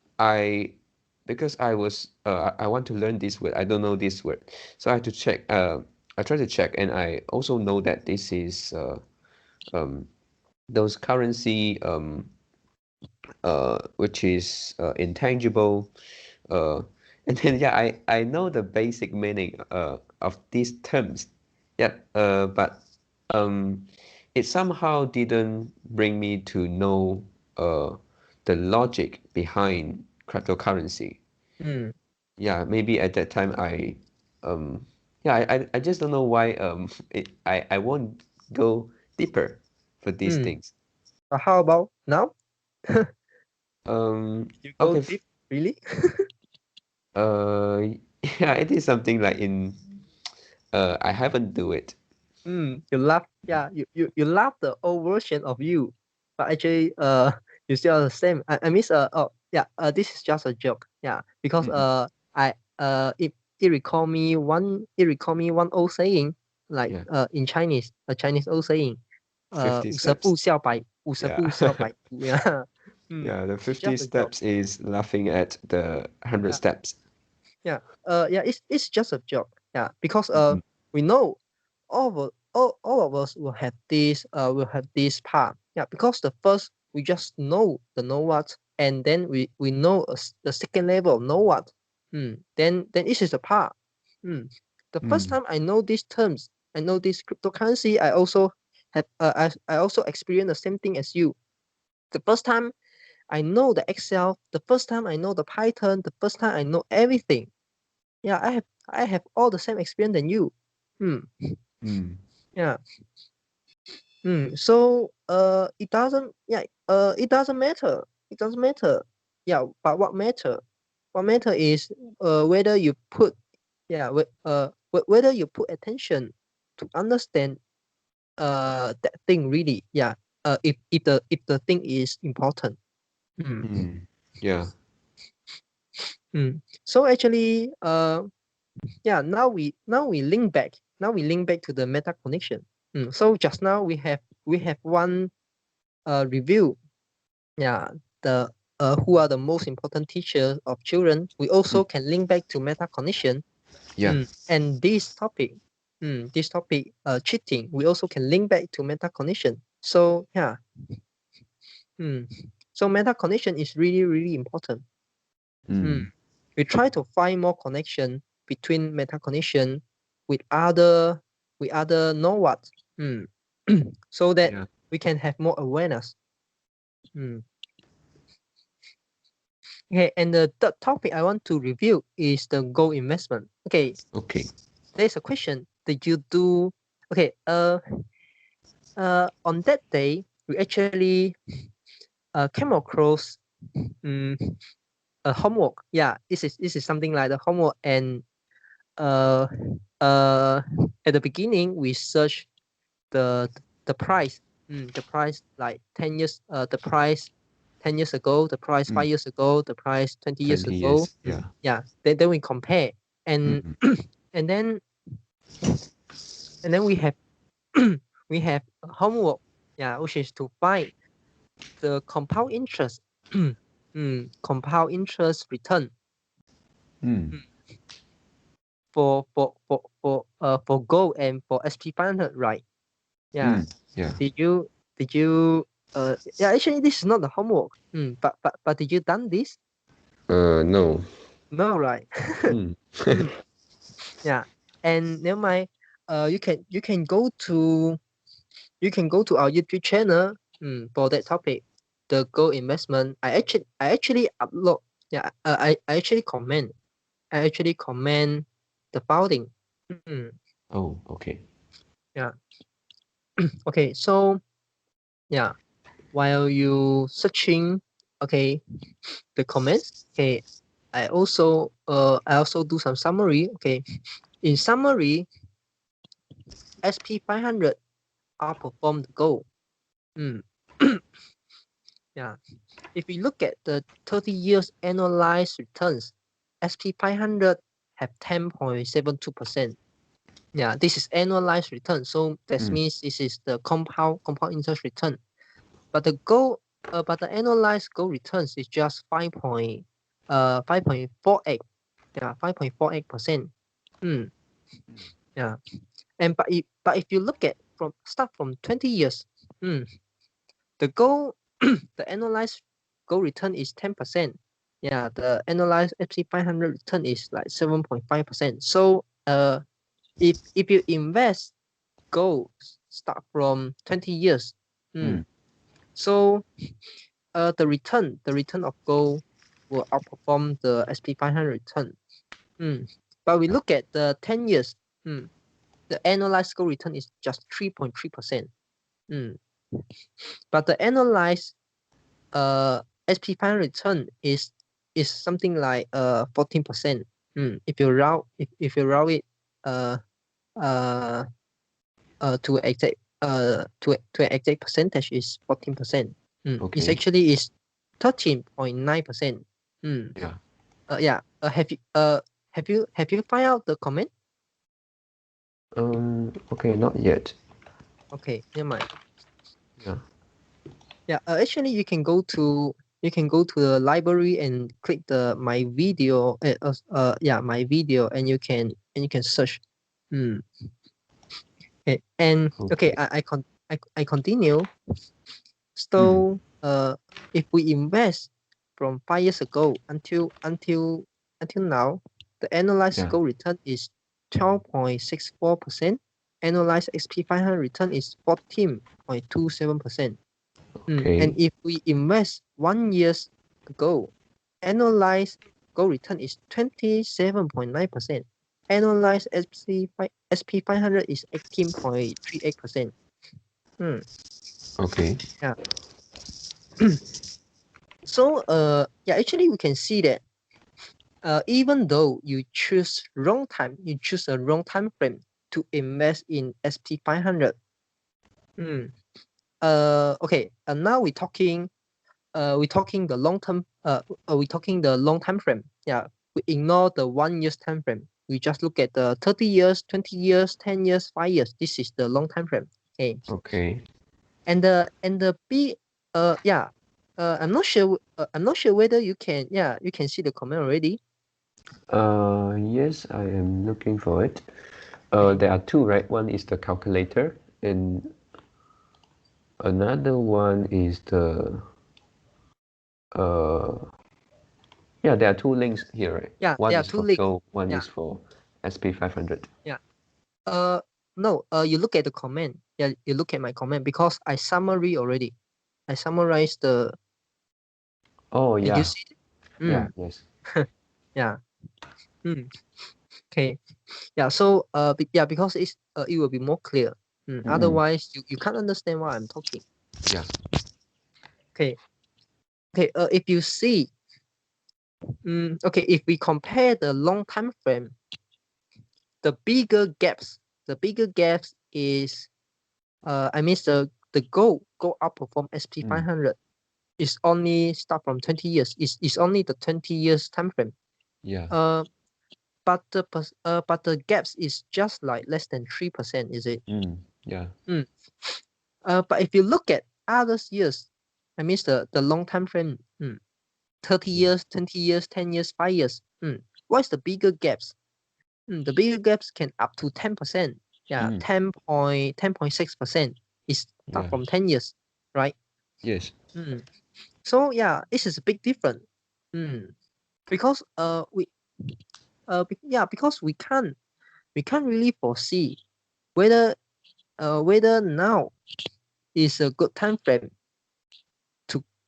S1: because I want to learn this word, I don't know this word, so I had to check. I tried to check, and I also know that this is um, those currency which is intangible. Uh, and then yeah, I know the basic meaning of these terms. Yeah, but um, it somehow didn't bring me to know the logic behind cryptocurrency.
S2: Mm.
S1: Yeah, maybe at that time yeah, I just don't know why I won't go deeper for these
S2: Mm.
S1: things.
S2: But how about now?
S1: Um,
S2: You go
S1: okay,
S2: deep, really?
S1: uh, yeah, it is something like in I haven't do it.
S2: You laugh, yeah, you laugh the old version of you, but actually, you still are the same. I miss, oh, yeah, this is just a joke, yeah, because,
S1: Mm,
S2: I, it recall me one old saying, like,
S1: yeah,
S2: in Chinese, a Chinese old saying,
S1: 50
S2: 五十
S1: steps.
S2: 步笑百，五十
S1: Yeah.
S2: 步笑百步, yeah,
S1: Yeah, the
S2: it's
S1: 50
S2: just a joke.
S1: steps is laughing at the 100
S2: Yeah.
S1: steps.
S2: Yeah, yeah, it's just a joke. Yeah, because
S1: Mm,
S2: we know all of us will have this part. Yeah, because the first we just know what, and then we know the second level know what. Then this is the part. The first
S1: mm,
S2: time I know these terms, I know this cryptocurrency. I also have I also experienced the same thing as you. The first time I know the Excel, the first time I know the Python, the first time I know everything. Yeah, I have all the same experience than you. Hmm.
S1: mm,
S2: Yeah. So it doesn't matter. It doesn't matter. Yeah, but what matter? What matter is whether you put whether you put attention to understand that thing really. Yeah. If the thing is important. Hmm.
S1: mm. Yeah.
S2: So actually yeah, now we link back. Now we link back to the meta connection. So just now we have one review. Yeah, the who are the most important teachers of children. We
S1: Mm,
S2: also can link back to meta connection.
S1: yeah.
S2: And this topic cheating, we also can link back to meta connection. So yeah, mm, so meta connection is really really important. Mm.
S1: Mm,
S2: We try to find more connection between meta connection with other know what, so that
S1: yeah.
S2: we can have more awareness. Mm. Okay, and the third topic I want to review is the gold investment. Okay,
S1: Okay.
S2: there's a question. Did you do okay? On that day, we actually came across um, a homework. Yeah, this is something like the homework, and uh uh at the beginning we search the the price, the price like 10 years, the price 10 years ago, the price
S1: Mm,
S2: 5 years ago, the price 20 years
S1: 20
S2: ago.
S1: years. Yeah.
S2: Yeah, then we compare, and
S1: Mm,
S2: and then we have we have homework, yeah, which is to find the compound interest, compound interest return,
S1: mm,
S2: mm, for gold and for SP 500, right? Yeah.
S1: mm, yeah.
S2: Did you yeah, actually this is not the homework. But did you done this?
S1: No.
S2: No, right?
S1: Mm,
S2: Mm, yeah. And never mind. You can go to our YouTube channel, for that topic, the gold investment. I actually upload. Yeah, I actually comment. The founding. Mm,
S1: oh, okay.
S2: yeah. Okay. So yeah, while you searching, okay, the comments. Okay, I also do some summary. Okay, in summary, SP 500 outperformed gold. Mm. Yeah, if we look at the 30 years annualized returns, SP 500 have 10.72%. Yeah, this is annualized return. So that
S1: Mm.
S2: means this is the compound interest return. But the goal, but the annualized goal returns is just 5.48. Yeah, 5.48%. Yeah. And but if you look at start from 20 years, the goal the annualized goal return is 10%. Yeah, the annualized FT 500 return is like 7.5%. So if you invest gold start from 20 years, so the return of gold will outperform the SP 500 return. But we look at the 10 years, the annualized gold return is just 3.3%. But the annualized SP 500 return is something like 14%. If you round it to an exact percentage is 14%. It's
S1: Okay.
S2: actually is 13.9%.
S1: Yeah.
S2: Yeah. Have you find out the comment?
S1: Okay, not yet.
S2: Okay, never mind.
S1: Yeah.
S2: Yeah. Actually, you can go to the library and click the my video. Yeah, my video, and you can search. Okay. And okay,
S1: Okay.
S2: I continue. So if we invest from 5 years ago until now, the annualized
S1: Yeah.
S2: goal return is 12.64%. Annualized XP 500 return is 14.27%. And
S1: Okay.
S2: if we invest 1 years ago, annualized goal return is 27.9%. Annualized SP 500 is 18.38%.
S1: Okay.
S2: Yeah. So yeah, actually we can see that even though you choose a wrong time frame to invest in SP 500. Okay, now we're talking the long term we talking the long time frame. Yeah, we ignore the 1 year's time frame. We just look at the 30 years, 20 years, 10 years, 5 years. This is the long time frame. Okay.
S1: Okay.
S2: And the B yeah, I'm not sure whether you can see the comment already.
S1: Yes, I am looking for it. There are two, right? One is the calculator, and another one is the yeah, there are two links here, right?
S2: Yeah,
S1: One
S2: there are
S1: is
S2: two
S1: for
S2: links.
S1: Go, one
S2: Yeah.
S1: is for SP500.
S2: Yeah. No, you look at the comment. Yeah, you look at my comment because I summary already. I summarized the.
S1: Oh
S2: Did you
S1: yeah.
S2: see it?
S1: Yeah, yes.
S2: Yeah. Okay. Yeah. So yeah, because it will be more clear. Otherwise, you can't understand what I'm talking.
S1: Yeah.
S2: Okay. Okay. If you see, okay, if we compare the long time frame, the bigger gaps is I mean the goal outperform SP 500 is only start from 20 years. Is only the 20 years time frame.
S1: Yeah.
S2: But the gaps is just like less than 3%, is it?
S1: Yeah.
S2: But if you look at others years, I mean the long time frame, 30 years, 20 years, 10 years, 5 years. What's the bigger gaps? The bigger gaps can up to 10%. Yeah, 10.6% is start
S1: Yeah.
S2: from 10 years, right?
S1: Yes.
S2: So yeah, this is a big difference. Because because we can't really foresee whether now is a good time frame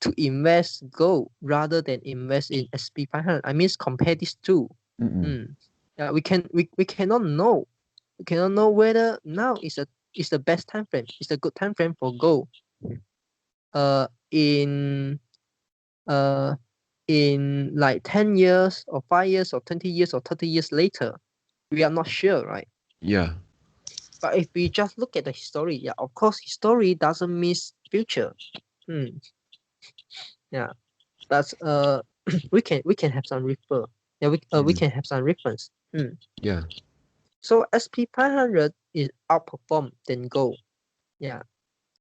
S2: to invest gold rather than invest in SP 500. I mean, compare these two. Yeah, we cannot know. We cannot know whether now is the best time frame. Is a good time frame for gold. In like 10 years or 5 years or 20 years or 30 years later, we are not sure, right?
S1: Yeah.
S2: But if we just look at the history, yeah, of course, history doesn't mean future. Yeah, but we can have some refer. Yeah, we can have some reference.
S1: Yeah.
S2: So SP500 is outperformed than gold. Yeah.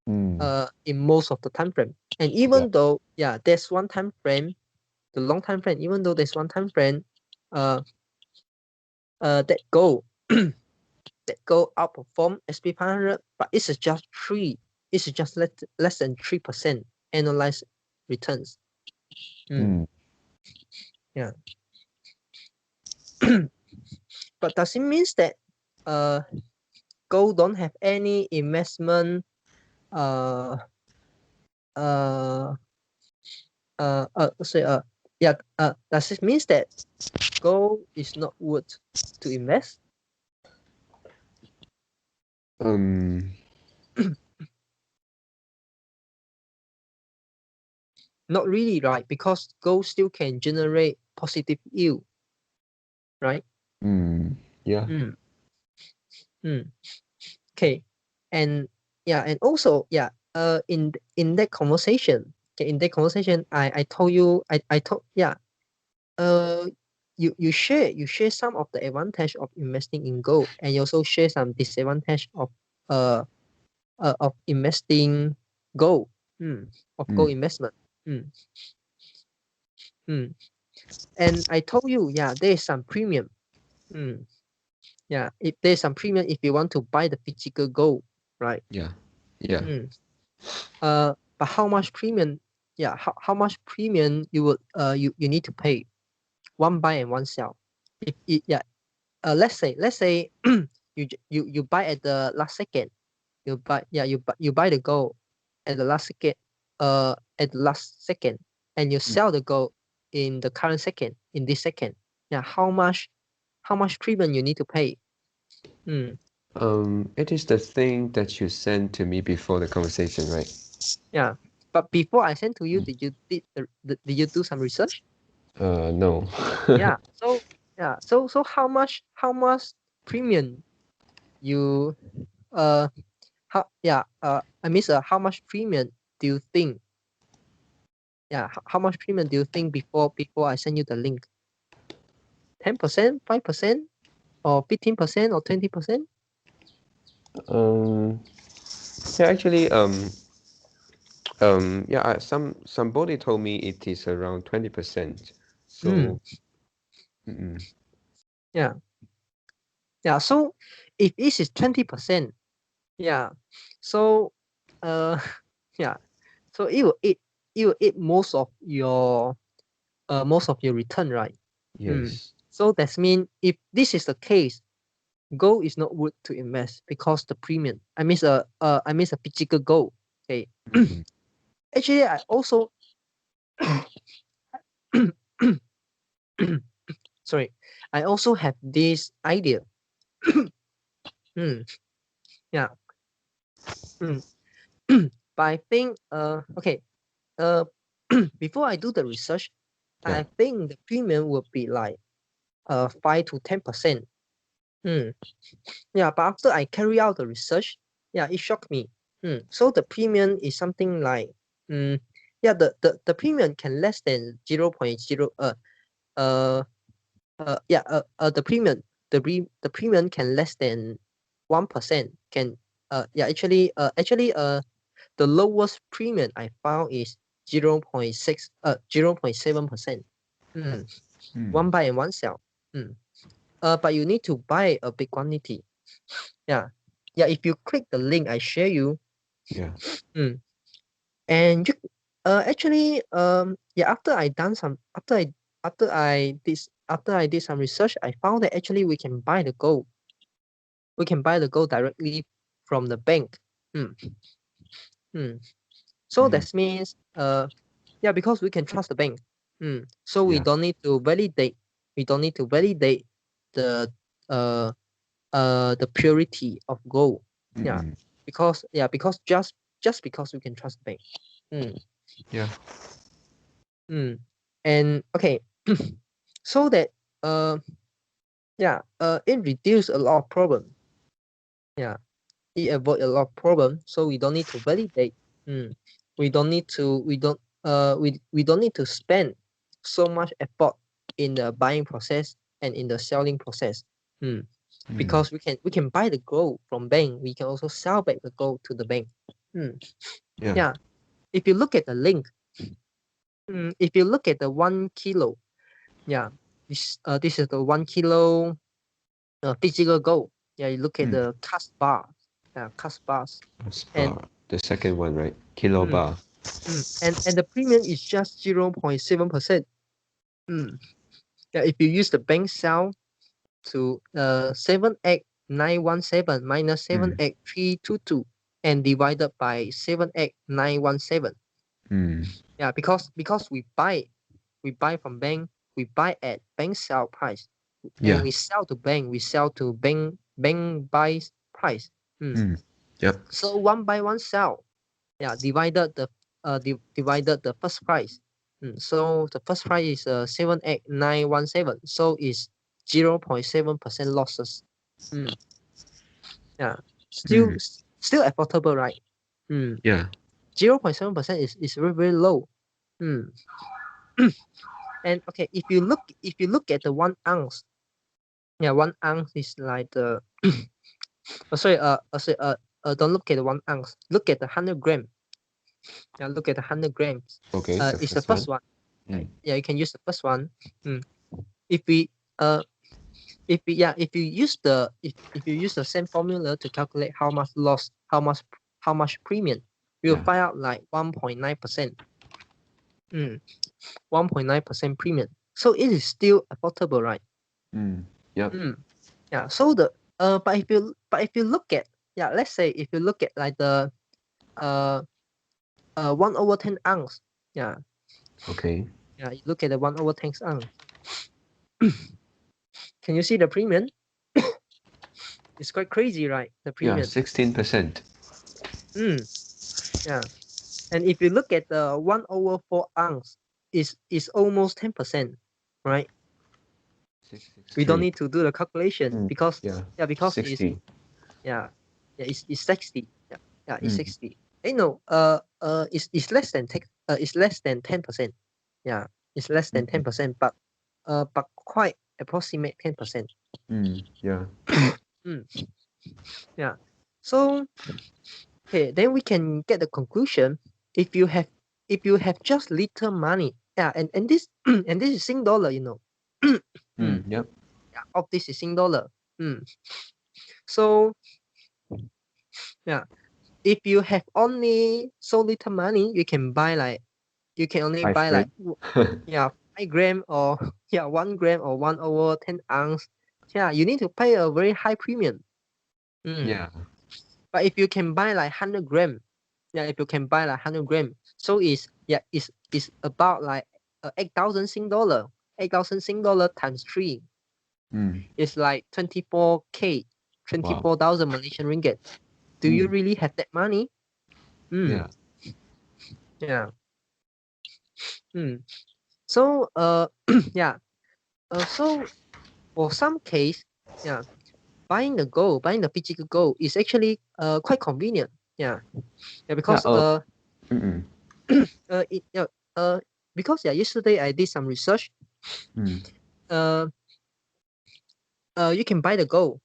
S2: In most of the time frame. And even though there's one time frame, the long time frame, even though there's one time frame, that gold outperform SP500, but it's just less than 3% annualized returns. Yeah. But does it mean that gold don't have any investment does it mean that gold is not worth to invest? Not really, right? Because gold still can generate positive yield, right?
S1: Yeah.
S2: Okay. And also in that conversation, I told you you share some of the advantage of investing in gold, and you also share some disadvantage of investing gold, of gold investment. And I told you, there is some premium. If there's some premium if you want to buy the physical gold, right?
S1: Yeah.
S2: But how much premium? How much premium you would you need to pay? One buy and one sell. Let's say you buy at the last second. You buy the gold at the last second. And you sell the gold in the current second. In this second, how much premium you need to pay?
S1: It is the thing that you sent to me before the conversation, right?
S2: Yeah, but before I send to you, did you do some research?
S1: No.
S2: So how much premium you how much premium do you think? How much premium do you think before I send you the link? 10%, 5%, or 15%, or 20%?
S1: Yeah, actually, somebody told me it is around 20%. So,
S2: So if it is 20%, so so it will eat most of your return, right?
S1: yes.
S2: So that means if this is the case, gold is not worth to invest because the premium. I miss a physical gold. Okay. Actually, I also sorry. I also have this idea. Yeah. But I think okay. Before I do the research, I think the premium will be like 5 to 10%. But after I carry out the research, it shocked me. So the premium is something like the premium can less than 0.0 the premium the premium can less than 1%. Can the lowest premium I found is 0.7%. One buy and one sell. But you need to buy a big quantity. If you click the link I share you, and you after I done some after I did some research, I found that actually we can buy the gold. We can buy the gold directly from the bank. So that means because we can trust the bank. So we don't need to validate. We don't need to validate the the purity of gold. Because just because we can trust the bank. And okay, so that it reduce a lot of problem. It avoid a lot of problem. So we don't need to validate. We don't need to we don't need to spend so much effort in the buying process and in the selling process. because we can buy the gold from bank. We can also sell back the gold to the bank. Yeah. If you look at the link, if you look at the 1 kilo, this is the 1 kilo physical gold. You look at the CAS bar, CAS bars, and
S1: the second one, right? Kilo bar.
S2: And the premium is just 0.7%. If you use the bank sell to 78917 minus 78322 and divided by 78917. Because we buy from bank, we buy at bank sell price, and we sell to bank, bank buys price. So 1 buy 1 sell, divided the first price. So the first price is 78917, so is 0.7% losses. Still affordable, right? 0.7% is very, very low. And okay, if you look at the 1 ounce, 1 ounce is like the don't look at the 1 ounce, look at the 100 gram. Look at the 100 grams.
S1: Okay,
S2: It's the first one. You can use the first one. If you use the same formula to calculate how much loss, how much premium, you'll find out like 1.9%. 1.9% premium. So it is still affordable, right? So the but if you look at, let's say if you look at like the 1/10 ounce.
S1: Okay.
S2: You look at the 1/10 ounce. Can you see the premium? It's quite crazy, right? The premium.
S1: 16%.
S2: And if you look at the 1/4 ounce, is almost 10%, right? We don't need to do the calculation because because
S1: 60.
S2: it's 60. It's 60. No, it's less than 10%. It's less than 10%. It's less than 10%, but quite approximate 10%. So okay, then we can get the conclusion. If you have just little money, and this and this is Sing dollar, Of this is Sing dollar. So if you have only so little money, you can only buy like 5 gram or 1 gram or 1/10 ounce. You need to pay a very high premium. But if you can buy like 100 gram, so it's about like 8,000 Sing dollar. 8,000 Sing dollar times 3 is like 24K, 24,000 Malaysian ringgit. Do you really have that money? So so for some case, buying the physical gold is actually quite convenient. Because because yesterday I did some research. You can buy the gold.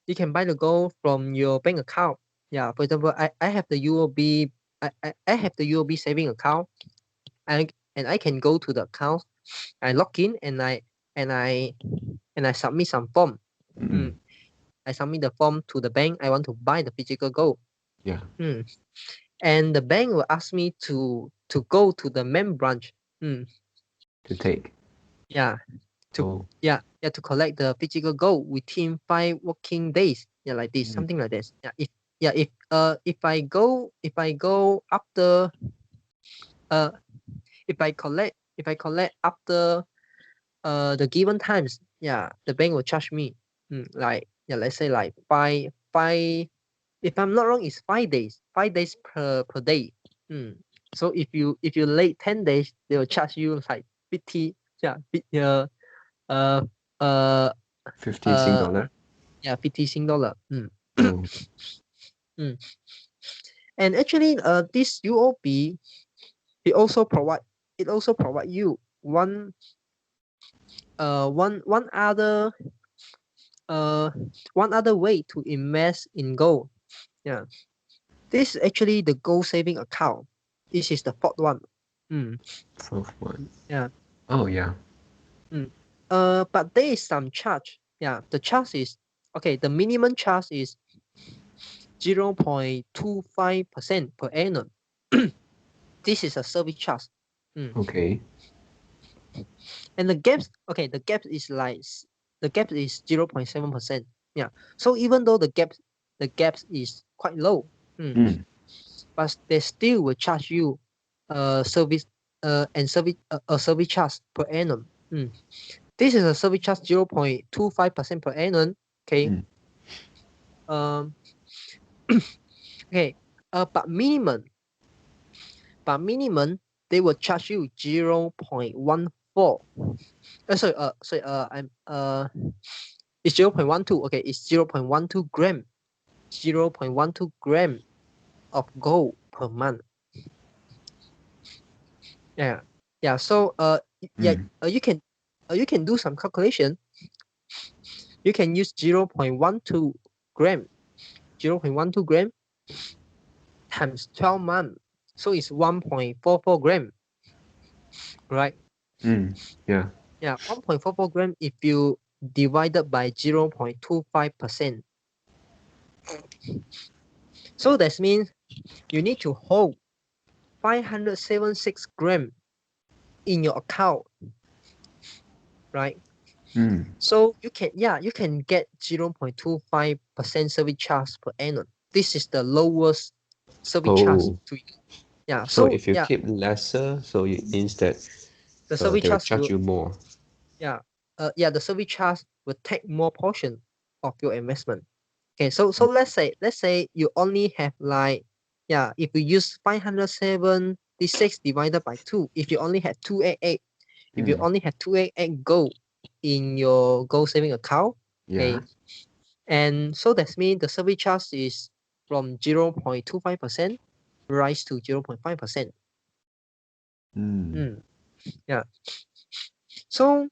S2: You can buy the gold from your bank account. For example, I have the UOB. I have the UOB saving account, and I can go to the account. I log in and I submit some form. I submit the form to the bank. I want to buy the physical gold. And the bank will ask me to go to the main branch.
S1: To take.
S2: To collect the physical gold within 5 working days. Like this, something like this. If I go after if I collect after the given times, the bank will charge me like let's say like five, if I'm not wrong, it's 5 days, 5 days per day. So if you late 10 days, they will charge you like 50
S1: 50 Sing dollar.
S2: 50 Sing dollar. And actually this UOB, it also provide you one other one other way to invest in gold. Yeah, this is actually the gold saving account. This is the fourth one.
S1: Fourth one.
S2: Yeah.
S1: Oh yeah.
S2: But there is some charge. Yeah, the charge is okay. The minimum charge is 0.25% per annum. This is a service charge.
S1: Okay.
S2: And the gaps, okay, the gap is 0.7%. Yeah. So even though the gaps is quite low, but they still will charge you service a service charge per annum. This is a service charge 0.25% per annum. Okay. Um okay. But minimum they will charge you 0.14. It's 0.12. Okay, it's 0.12 gram. 0.12 gram of gold per month. Yeah. Yeah. So you can do some calculation. You can use 0.12 gram. 0.12 gram times 12 months. So it's 1.44 gram. Right?
S1: Yeah.
S2: Yeah, 1.44 gram if you divided by 0.25%. So that means you need to hold 576 gram in your account, right? So you can get 0.25% service charge per annum. This is the lowest service charge
S1: Oh.
S2: to you. Yeah.
S1: So
S2: So
S1: if you keep lesser, so it means that
S2: the service
S1: they will
S2: charge
S1: charge
S2: will
S1: you more.
S2: the service charge will take more portion of your investment. Okay, so let's say you only have if you use 576 divided by 2, if you only have 288, if you only have 288 gold in your gold saving account,
S1: Yeah.
S2: okay, and so that means the service charge is from 0.25% rise to 0.5%. Yeah. So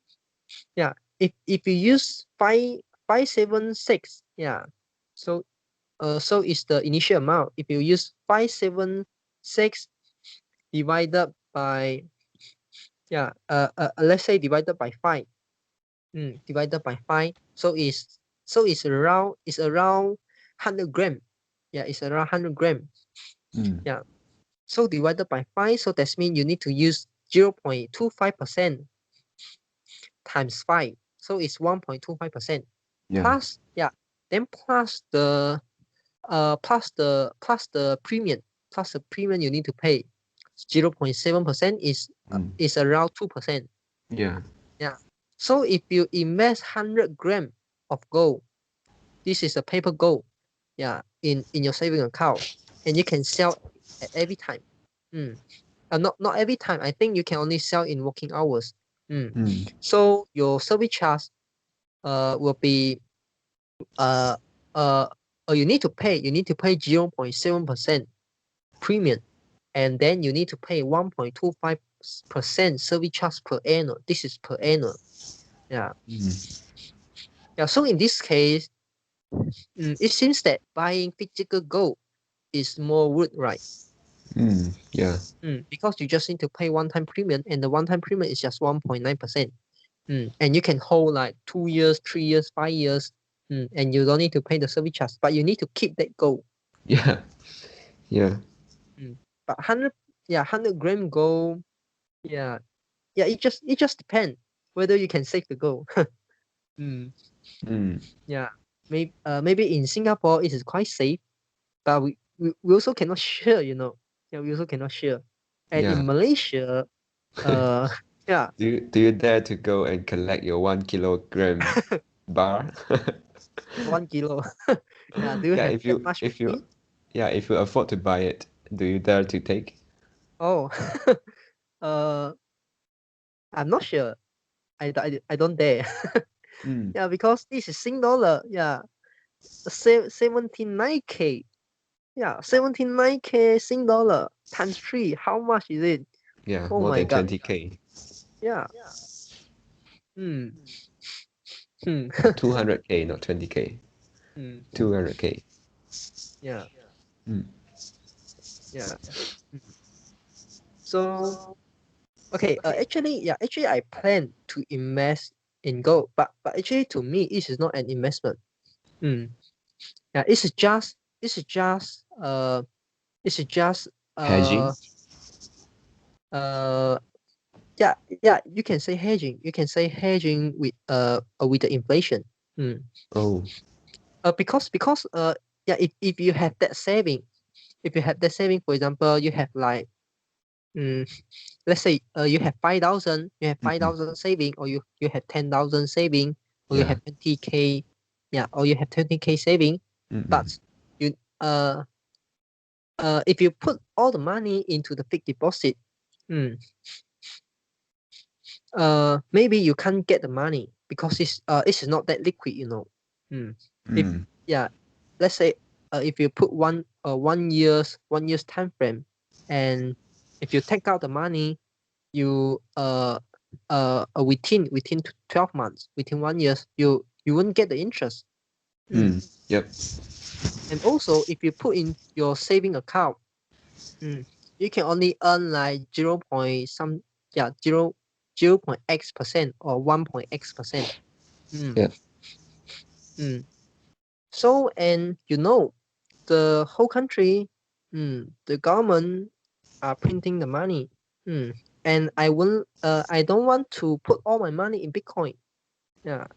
S2: if you use 576, so so is the initial amount. If you use 576 divided by let's say divided by 5, divided by 5, so it's around 100 gram. Yeah, it's around 100 gram. Yeah. So divided by 5, so that means you need to use 0.25% times 5. So it's 1.25%.
S1: Yeah.
S2: Plus, then plus the premium. Plus the premium you need to pay. 0.7% is around 2%.
S1: Yeah.
S2: Yeah. So if you invest 100 gram of gold, this is a paper gold, in your saving account, and you can sell at every time. Not every time. I think you can only sell in working hours. So your service charge will be you need to pay 0.7% premium, and then you need to pay 1.25% service charge per annum. This is per annum. Yeah. So in this case, it seems that buying physical gold is more worth, right?
S1: Yeah.
S2: Because you just need to pay one-time premium, and the one-time premium is just 1.9%. And you can hold like 2 years, 3 years, 5 years, and you don't need to pay the service charge, but you need to keep that gold.
S1: Yeah. Yeah.
S2: But 100 gram gold, it just depends whether you can save the gold. Yeah, maybe in Singapore it is quite safe, but we also cannot share, Yeah, we also cannot share. And
S1: Yeah.
S2: in Malaysia, yeah,
S1: Do you dare to go and collect your 1 kilogram bar?
S2: 1 kilo. Yeah, do you
S1: Yeah,
S2: have
S1: if
S2: that
S1: you
S2: much
S1: if you
S2: money?
S1: yeah, if you afford to buy it, do you dare to take?
S2: Oh, uh, I'm not sure. I don't dare. Yeah, because this is Sing dollar. Yeah, 79K. Yeah, 79K Sing dollar times 3. How much is it?
S1: Yeah,
S2: Oh
S1: more
S2: my
S1: than
S2: God.
S1: 20K.
S2: Yeah. Hmm.
S1: 200K, not 20K. 200K.
S2: Yeah.
S1: Mm.
S2: Yeah. So okay, actually I plan to invest in gold, but actually to me it is not an investment. Yeah, it's just uh
S1: Hedging.
S2: uh yeah, you can say hedging. You can say hedging with the inflation.
S1: Oh.
S2: Because yeah, if you have that saving, for example, you have like let's say you have 5,000, saving, or you have 10,000 saving, or you
S1: Yeah.
S2: have 20K, or you have 20K saving,
S1: Mm-mm.
S2: but you if you put all the money into the fixed deposit, maybe you can't get the money because it's not that liquid, you know. If
S1: Mm.
S2: let's say if you put one year's time frame, and if you take out the money, you within 12 months, within 1 year, you won't get the interest.
S1: Yep.
S2: And also if you put in your saving account, you can only earn like 0 point some, 0 point X% or 1 point X%.
S1: Yeah.
S2: So, and you know, the whole country, the government are printing the money. And I don't want to put all my money in Bitcoin. Yeah,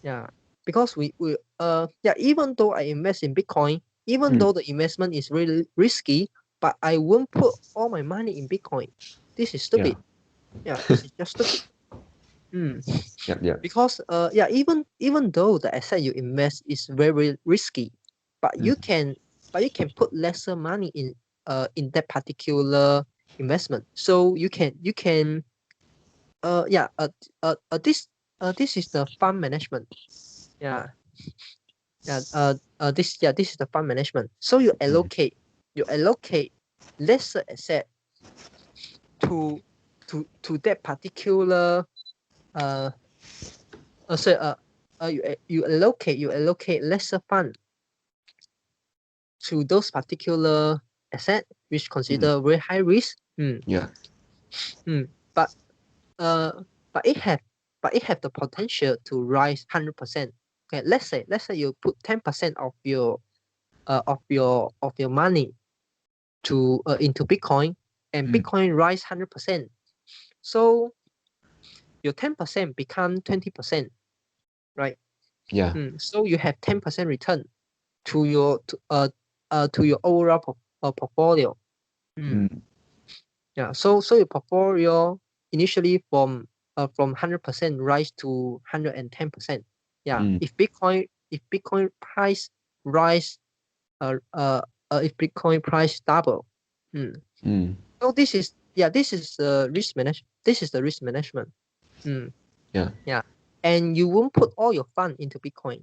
S2: yeah. Because even though I invest in Bitcoin, even though the investment is really risky, but I won't put all my money in Bitcoin. This is
S1: Yeah.
S2: stupid. Yeah, this is just stupid.
S1: Yep. Yep.
S2: Because even though the asset you invest is very risky, but you can put lesser money in that particular investment. So you can this is the fund management. Yeah. This is the fund management. So you allocate lesser asset to that particular uh so you allocate lesser fund to those particular asset which consider very high risk.
S1: Yeah.
S2: But uh but it have the potential to rise 100%. Okay, let's say you put 10% of your money to into Bitcoin, and Bitcoin rise 100%. So your 10% become 20%, right?
S1: Yeah.
S2: So you have 10% return to your overall portfolio. Yeah. So your portfolio initially from 100% rise to 110%. Yeah. If Bitcoin price rise if Bitcoin price double. So this is risk manage. This is the risk management.
S1: Yeah.
S2: Yeah. And you won't put all your fund into Bitcoin.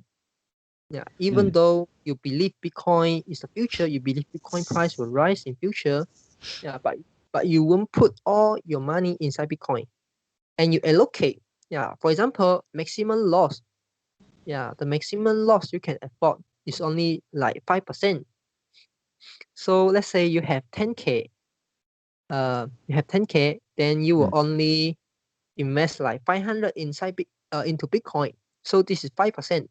S2: Yeah. Even though you believe Bitcoin is the future, you believe Bitcoin price will rise in future. Yeah. But you won't put all your money inside Bitcoin, and you allocate. Yeah. For example, maximum loss. Yeah. The maximum loss you can afford is only like 5%. So let's say you have 10K. Then you will only invest like 500 into Bitcoin. So this is 5%.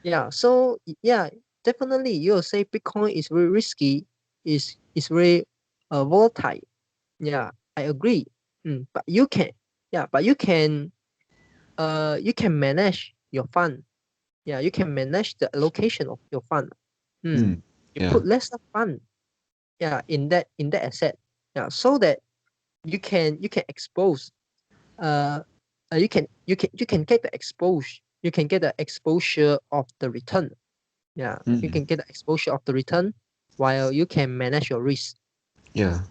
S2: Yeah. So yeah, definitely you'll say Bitcoin is very risky, is very volatile. Yeah, I agree. But you can, you can manage your fund. Yeah, you can manage the allocation of your fund. You
S1: Yeah.
S2: put lesser fund, in that asset. Yeah, so that you can expose you can get the exposure, of the return. Yeah, you can get the exposure of the return while you can manage your risk.
S1: Yeah.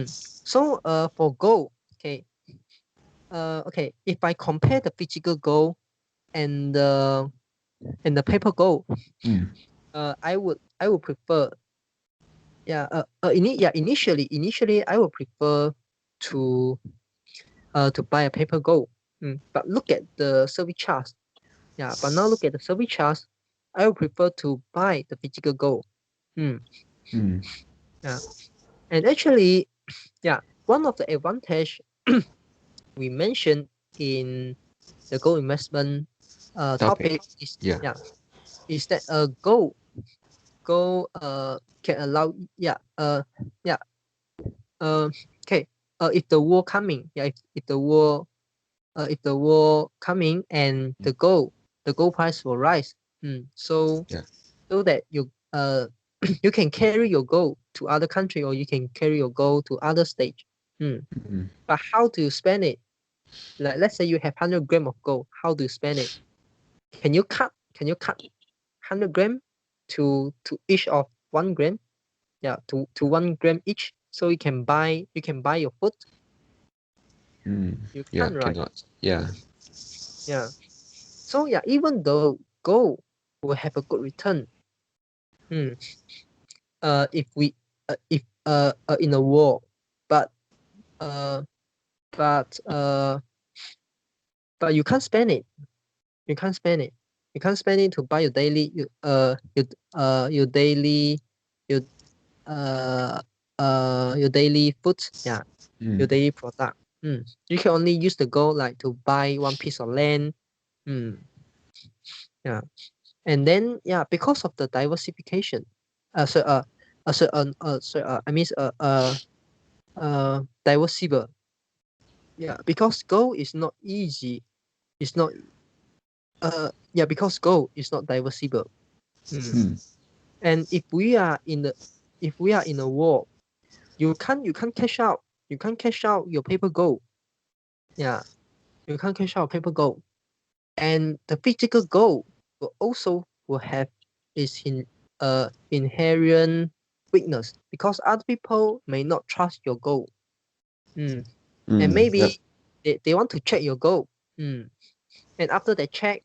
S2: So for gold, okay, if I compare the physical gold and the paper gold, I would prefer, initially I would prefer to buy a paper gold. But look at the service charge. Yeah, but now look at the service charge. I would prefer to buy the physical gold. Yeah, and actually, yeah, one of the advantage we mentioned in the gold investment topic is
S1: Yeah.
S2: is that gold can allow yeah okay if the war coming, if the war coming and the gold price will rise, so
S1: Yeah.
S2: that you you can carry your gold to other country, or you can carry your gold to other state. But how do you spend it? Like, let's say you have 100 gram of gold, how do you spend it? Can you cut 100 gram to each of 1 gram? Yeah, to 1 gram each, so you can buy your food. You
S1: Yeah,
S2: can't, right?
S1: cannot. Yeah.
S2: Yeah. So yeah, even though gold will have a good return, mm, if we if in a war, but uh but uh but you can't spend it. You can't spend it. You can't spend it to buy your daily your daily your your daily food. Yeah, your daily product. You can only use the gold like to buy one piece of land. Mm, yeah, and then yeah, because of the diversification, I mean diversible. Yeah, because gold is not easy. It's not because gold is not diversible. And if we are in a war, you can't cash out. You can't cash out your paper gold. Yeah, you can't cash out paper gold. And the physical gold will have its inherent weakness, because other people may not trust your gold. And
S1: Yep.
S2: maybe they want to check your gold. And after they check,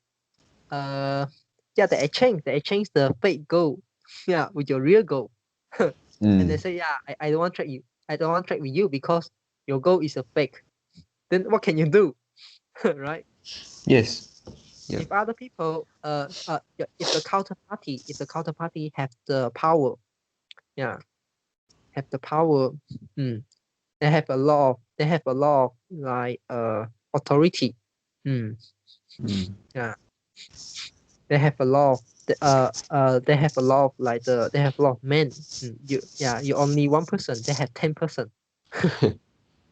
S2: they exchange the fake gold, yeah, with your real gold. And they say, yeah, I don't want to track you. I don't want to track with you because your gold is a fake. Then what can you do? Right?
S1: Yes. Yep.
S2: If other people yeah, if the counterparty have the power, yeah, have the power, mm, they have a lot of like authority. Yeah, they have a lot of they have a lot of like they have a lot of men. You're only one person, they have 10 person.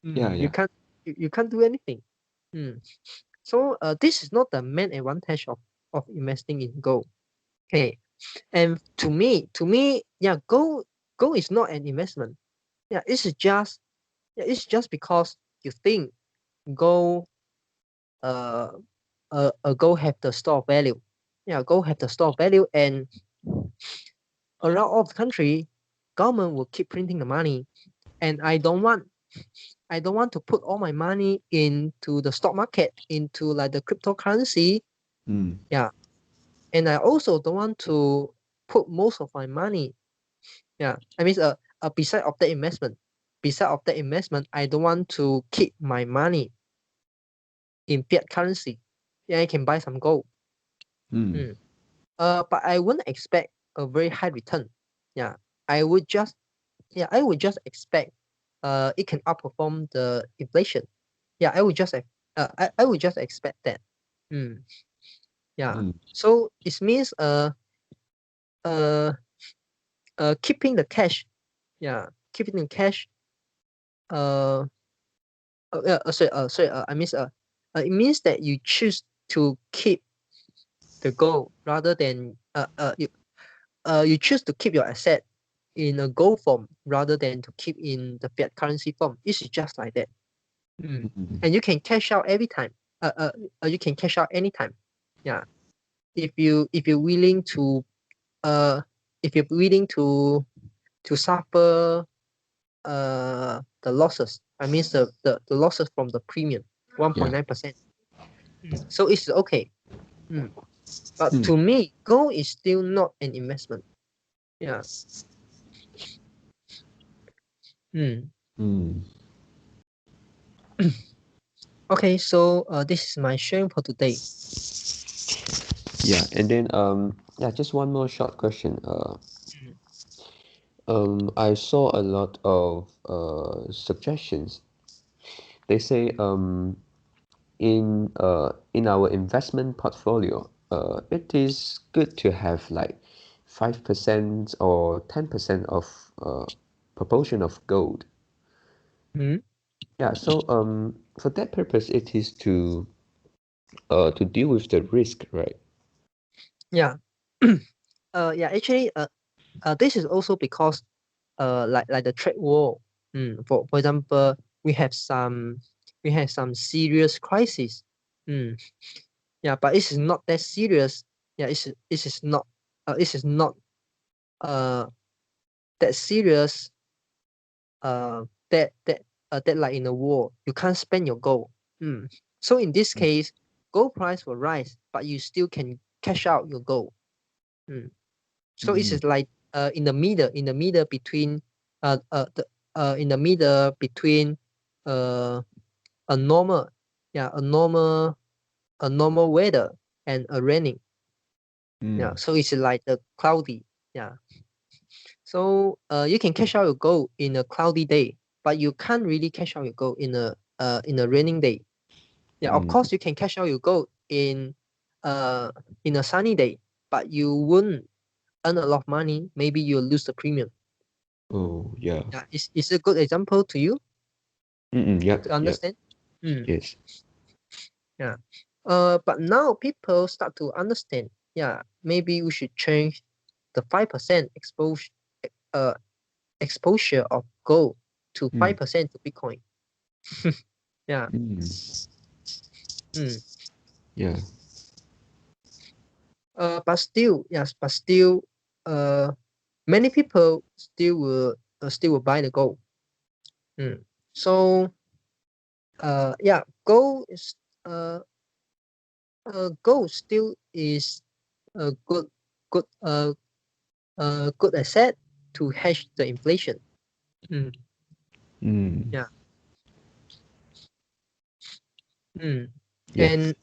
S1: Yeah,
S2: You
S1: yeah.
S2: can't do anything. So this is not the main advantage of investing in gold. Okay. And to me, yeah, gold is not an investment. Yeah, it's just because you think gold uh gold have the store value. Yeah, gold have the store value, and around all the country, government will keep printing the money. And I don't want to put all my money into the stock market, into like the cryptocurrency. Yeah. And I also don't want to put most of my money. Yeah. I mean beside of that investment, I don't want to keep my money in fiat currency. Yeah, I can buy some gold. Mm. But I wouldn't expect a very high return. Yeah. I would just expect it can outperform the inflation. Yeah, I would just expect that. Mm. Yeah. So it means uh keeping the cash. Yeah, keeping the cash. Uh, I mean it means that you choose to keep the gold rather than you choose to keep your asset in a gold form rather than to keep in the fiat currency form. It's just like that. And you can cash out every time. You can cash out anytime. Yeah, if you're willing to uh if you're willing to suffer the losses. I mean the losses from the premium,
S1: Yeah.
S2: 1.9%. So it's okay. But
S1: Mm.
S2: to me, gold is still not an investment. Yeah. Mm.
S1: Mm.
S2: Okay, so this is my sharing for today.
S1: Yeah, and then yeah, just one more short question. I saw a lot of suggestions. They say in our investment portfolio, it is good to have like 5% or 10% of proportion of gold.
S2: Mm,
S1: Yeah, so for that purpose, it is to deal with the risk, right?
S2: yeah. Yeah, actually, this is also because like the trade war. For example, we have some serious crisis. Mm, yeah, but it is not that serious. Yeah, it is not uh that serious. That like in a war, you can't spend your gold. So in this case, gold price will rise, but you still can cash out your gold. Mm. So it
S1: Mm,
S2: is like in the middle between the in the middle between uh a normal yeah a normal weather and a raining. Yeah,
S1: mm,
S2: so it's like a cloudy. Yeah. So you can cash out your gold in a cloudy day, but you can't really cash out your gold in a raining day. Yeah, of
S1: mm.
S2: course you can cash out your gold uh in a sunny day, but you won't earn a lot of money. Maybe you'll lose the premium.
S1: Oh, yeah.
S2: Yeah, it's a good example to you
S1: Yep,
S2: to
S1: yep,
S2: understand. Mm,
S1: yes.
S2: yeah. But now people start to understand. Yeah, maybe we should change the 5% uh exposure of gold to
S1: Mm,
S2: 5% to Bitcoin. Yeah.
S1: mm,
S2: Mm.
S1: yeah.
S2: But still, uh, many people still will buy the gold. Mm. So, yeah, uh, gold still is a good, good asset to hedge the inflation. Mm.
S1: Mm,
S2: Yeah. Mm.
S1: yeah.
S2: And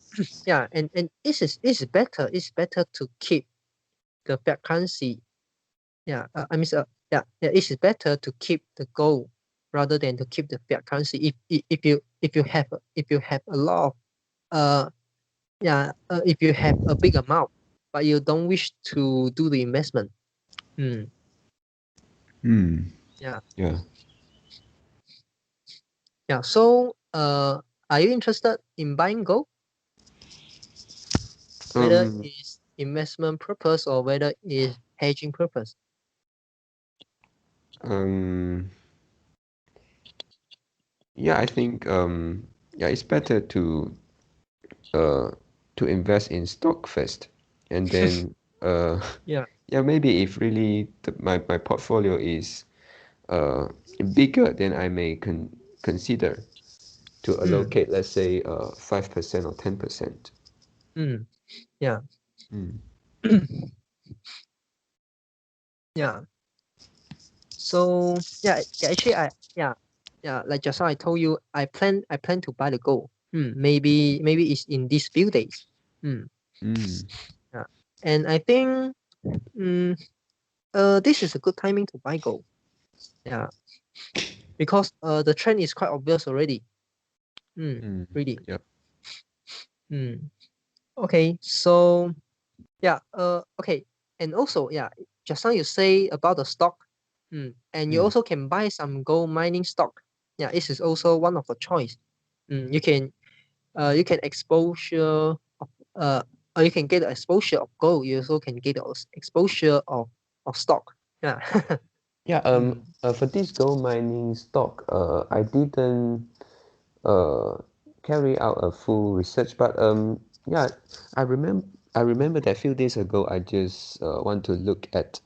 S2: yeah, and it's better to keep the fiat currency. Yeah, yeah, it is better to keep the gold rather than to keep the fiat currency. If you have a lot of uh if you have a big amount, but you don't wish to do the investment. Mm,
S1: Mm,
S2: yeah,
S1: yeah.
S2: yeah. So are you interested in buying gold? Whether
S1: Um,
S2: it's investment purpose or whether it's hedging purpose?
S1: um, yeah, I think yeah, it's better uh to invest in stock first, and then uh
S2: Yeah.
S1: yeah, maybe if really my portfolio is uh bigger, then I may consider to
S2: Mm,
S1: allocate, let's say 5% or 10%.
S2: mm, yeah.
S1: Mm,
S2: Yeah. So yeah, actually yeah, like just now I told you, I plan to buy the gold. Maybe it's in these few days. Hmm.
S1: mm,
S2: Yeah. And I think mm, this is a good timing to buy gold. Yeah. Because the trend is quite obvious already.
S1: mm,
S2: Really.
S1: yep.
S2: Hmm. Okay. So yeah, okay. And also, yeah, just now you say about the stock. And you
S1: Mm,
S2: also can buy some gold mining stock. Yeah, this is also one of the choice. You can exposure of or you can get the exposure of gold. You also can get the exposure of stock. Yeah.
S1: yeah,
S2: mm,
S1: for this gold mining stock, I didn't uh carry out a full research, but yeah, I remember that few days ago I just want to look at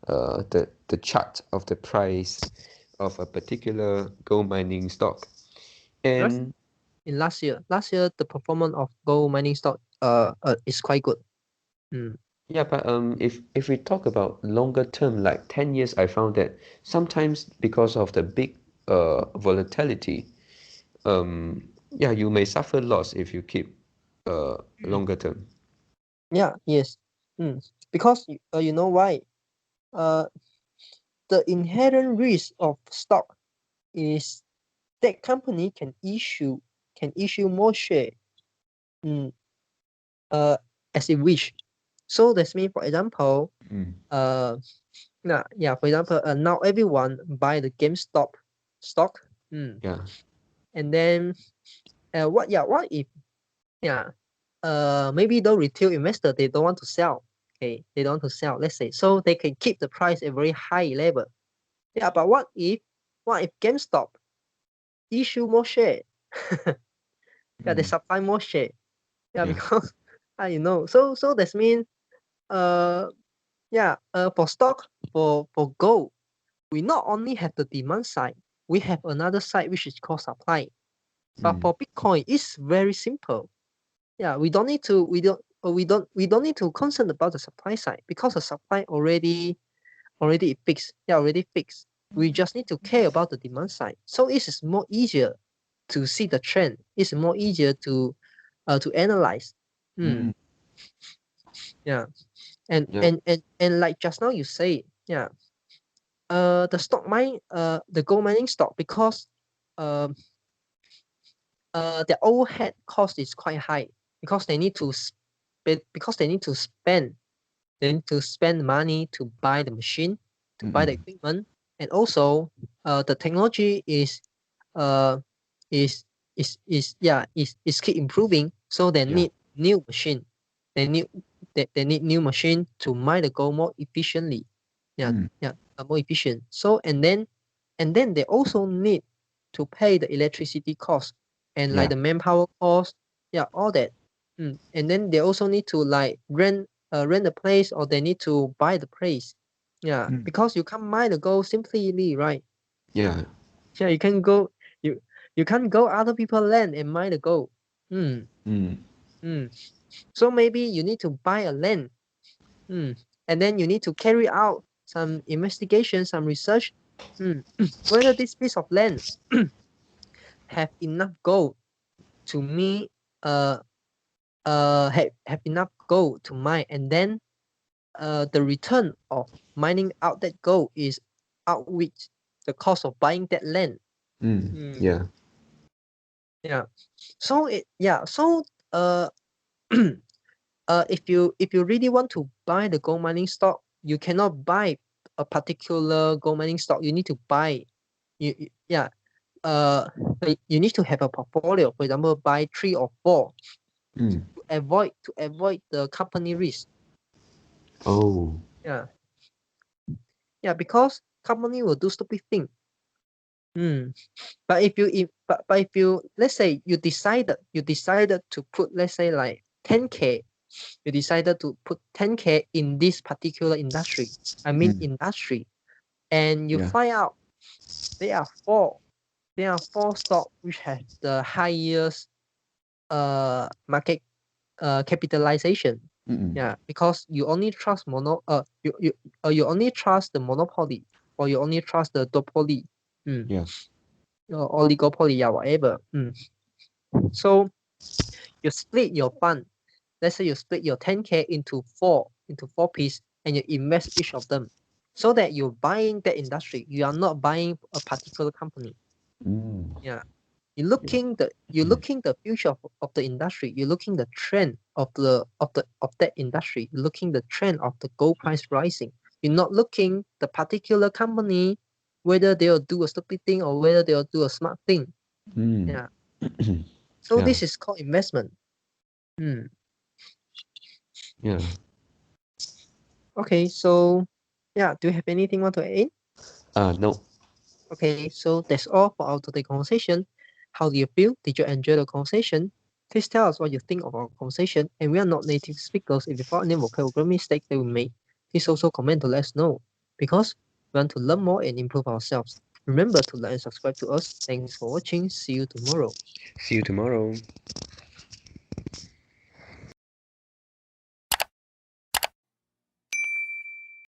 S1: the chart of the price of a particular gold mining stock.
S2: because
S1: And
S2: in last year the performance of gold mining stock is quite good. Mm,
S1: yeah, but if we talk about longer term, like 10 years, I found that sometimes because of the big volatility, Yeah, you may suffer loss if you keep longer term.
S2: Yeah, yes. Because you know why? Uh, the inherent risk of stock is that company can issue more share mm, as it wish. So that's mean, for example, uh for example, now everyone buy the GameStop stock.
S1: Yeah.
S2: And then what if maybe the retail investor, they don't want to sell. Okay, they don't want to sell, let's say, so they can keep the price at very high level. Yeah, but what if GameStop issue more share? Yeah, they supply more share. Yeah,
S1: Yeah.
S2: because so that means for stock, for gold, we not only have the demand side, we have another side which is called supply. But for Bitcoin, it's very simple. Yeah, we don't need to we don't need to concern about the supply side, because the supply already fixed. Yeah, already fixed. We just need to care about the demand side. So it is more easier to see the trend. It's more easier to analyze. Yeah. And
S1: Yeah.
S2: and and and like just now you say, yeah, the stock mine the gold mining stock, because um their overhead cost is quite high, because they need to spend money to buy the machine, to buy the equipment. And also the technology uh is is keep improving, so they
S1: Yeah.
S2: need new machine. They need new machine to mine the gold more efficiently. Yeah, more efficient. So and then they also need to pay the electricity cost, and like
S1: Yeah.
S2: the manpower cost. Yeah, all that. And then they also need to like rent the place, or they need to buy the place. Yeah, because you can't mine the gold simply, right?
S1: Yeah.
S2: Yeah, you you can't go other people land and mine the gold. Mm, mm. So maybe you need to buy a land. Mm. And then you need to carry out some investigation, some research, whether this piece of land have enough gold to me have enough gold to mine. And then the return of mining out that gold is outweighs the cost of buying that land.
S1: Yeah.
S2: Yeah. So uh if you really want to buy the gold mining stock, you cannot buy a particular gold mining stock. You need to buy you yeah you need to have a portfolio. For example, buy 3 or 4 to avoid the company risk.
S1: Oh.
S2: Yeah, because company will do stupid thing. But if you let's say you decided to put, let's say, like 10K, you decided to put 10K in this particular industry. I mean industry, and you
S1: Yeah.
S2: find out there are four stock which have the highest market capitalization. Yeah, because you only trust you only trust the monopoly, or you only trust the duopoly,
S1: Yeah.
S2: or oligopoly, yeah, whatever. So you split your fund. Let's say you split your 10K into four pieces, and you invest each of them, so that you're buying that industry. You are not buying a particular company. Yeah. You're looking the future of the industry. You're looking the trend of that industry. You're looking the trend of the gold price rising. You're not looking the particular company, whether they'll do a stupid thing or whether they'll do a smart thing. Yeah. So
S1: Yeah.
S2: this is called investment. Hmm.
S1: Yeah.
S2: Okay. So yeah, do you have anything want to add?
S1: No.
S2: Okay, so that's all for our today conversation. How do you feel? Did you enjoy the conversation? Please tell us what you think of our conversation. And we are not native speakers. If you found any vocabulary mistakes that we made, please also comment to let us know, because we want to learn more and improve ourselves. Remember to like and subscribe to us. Thanks for watching. See you tomorrow.
S1: See you tomorrow.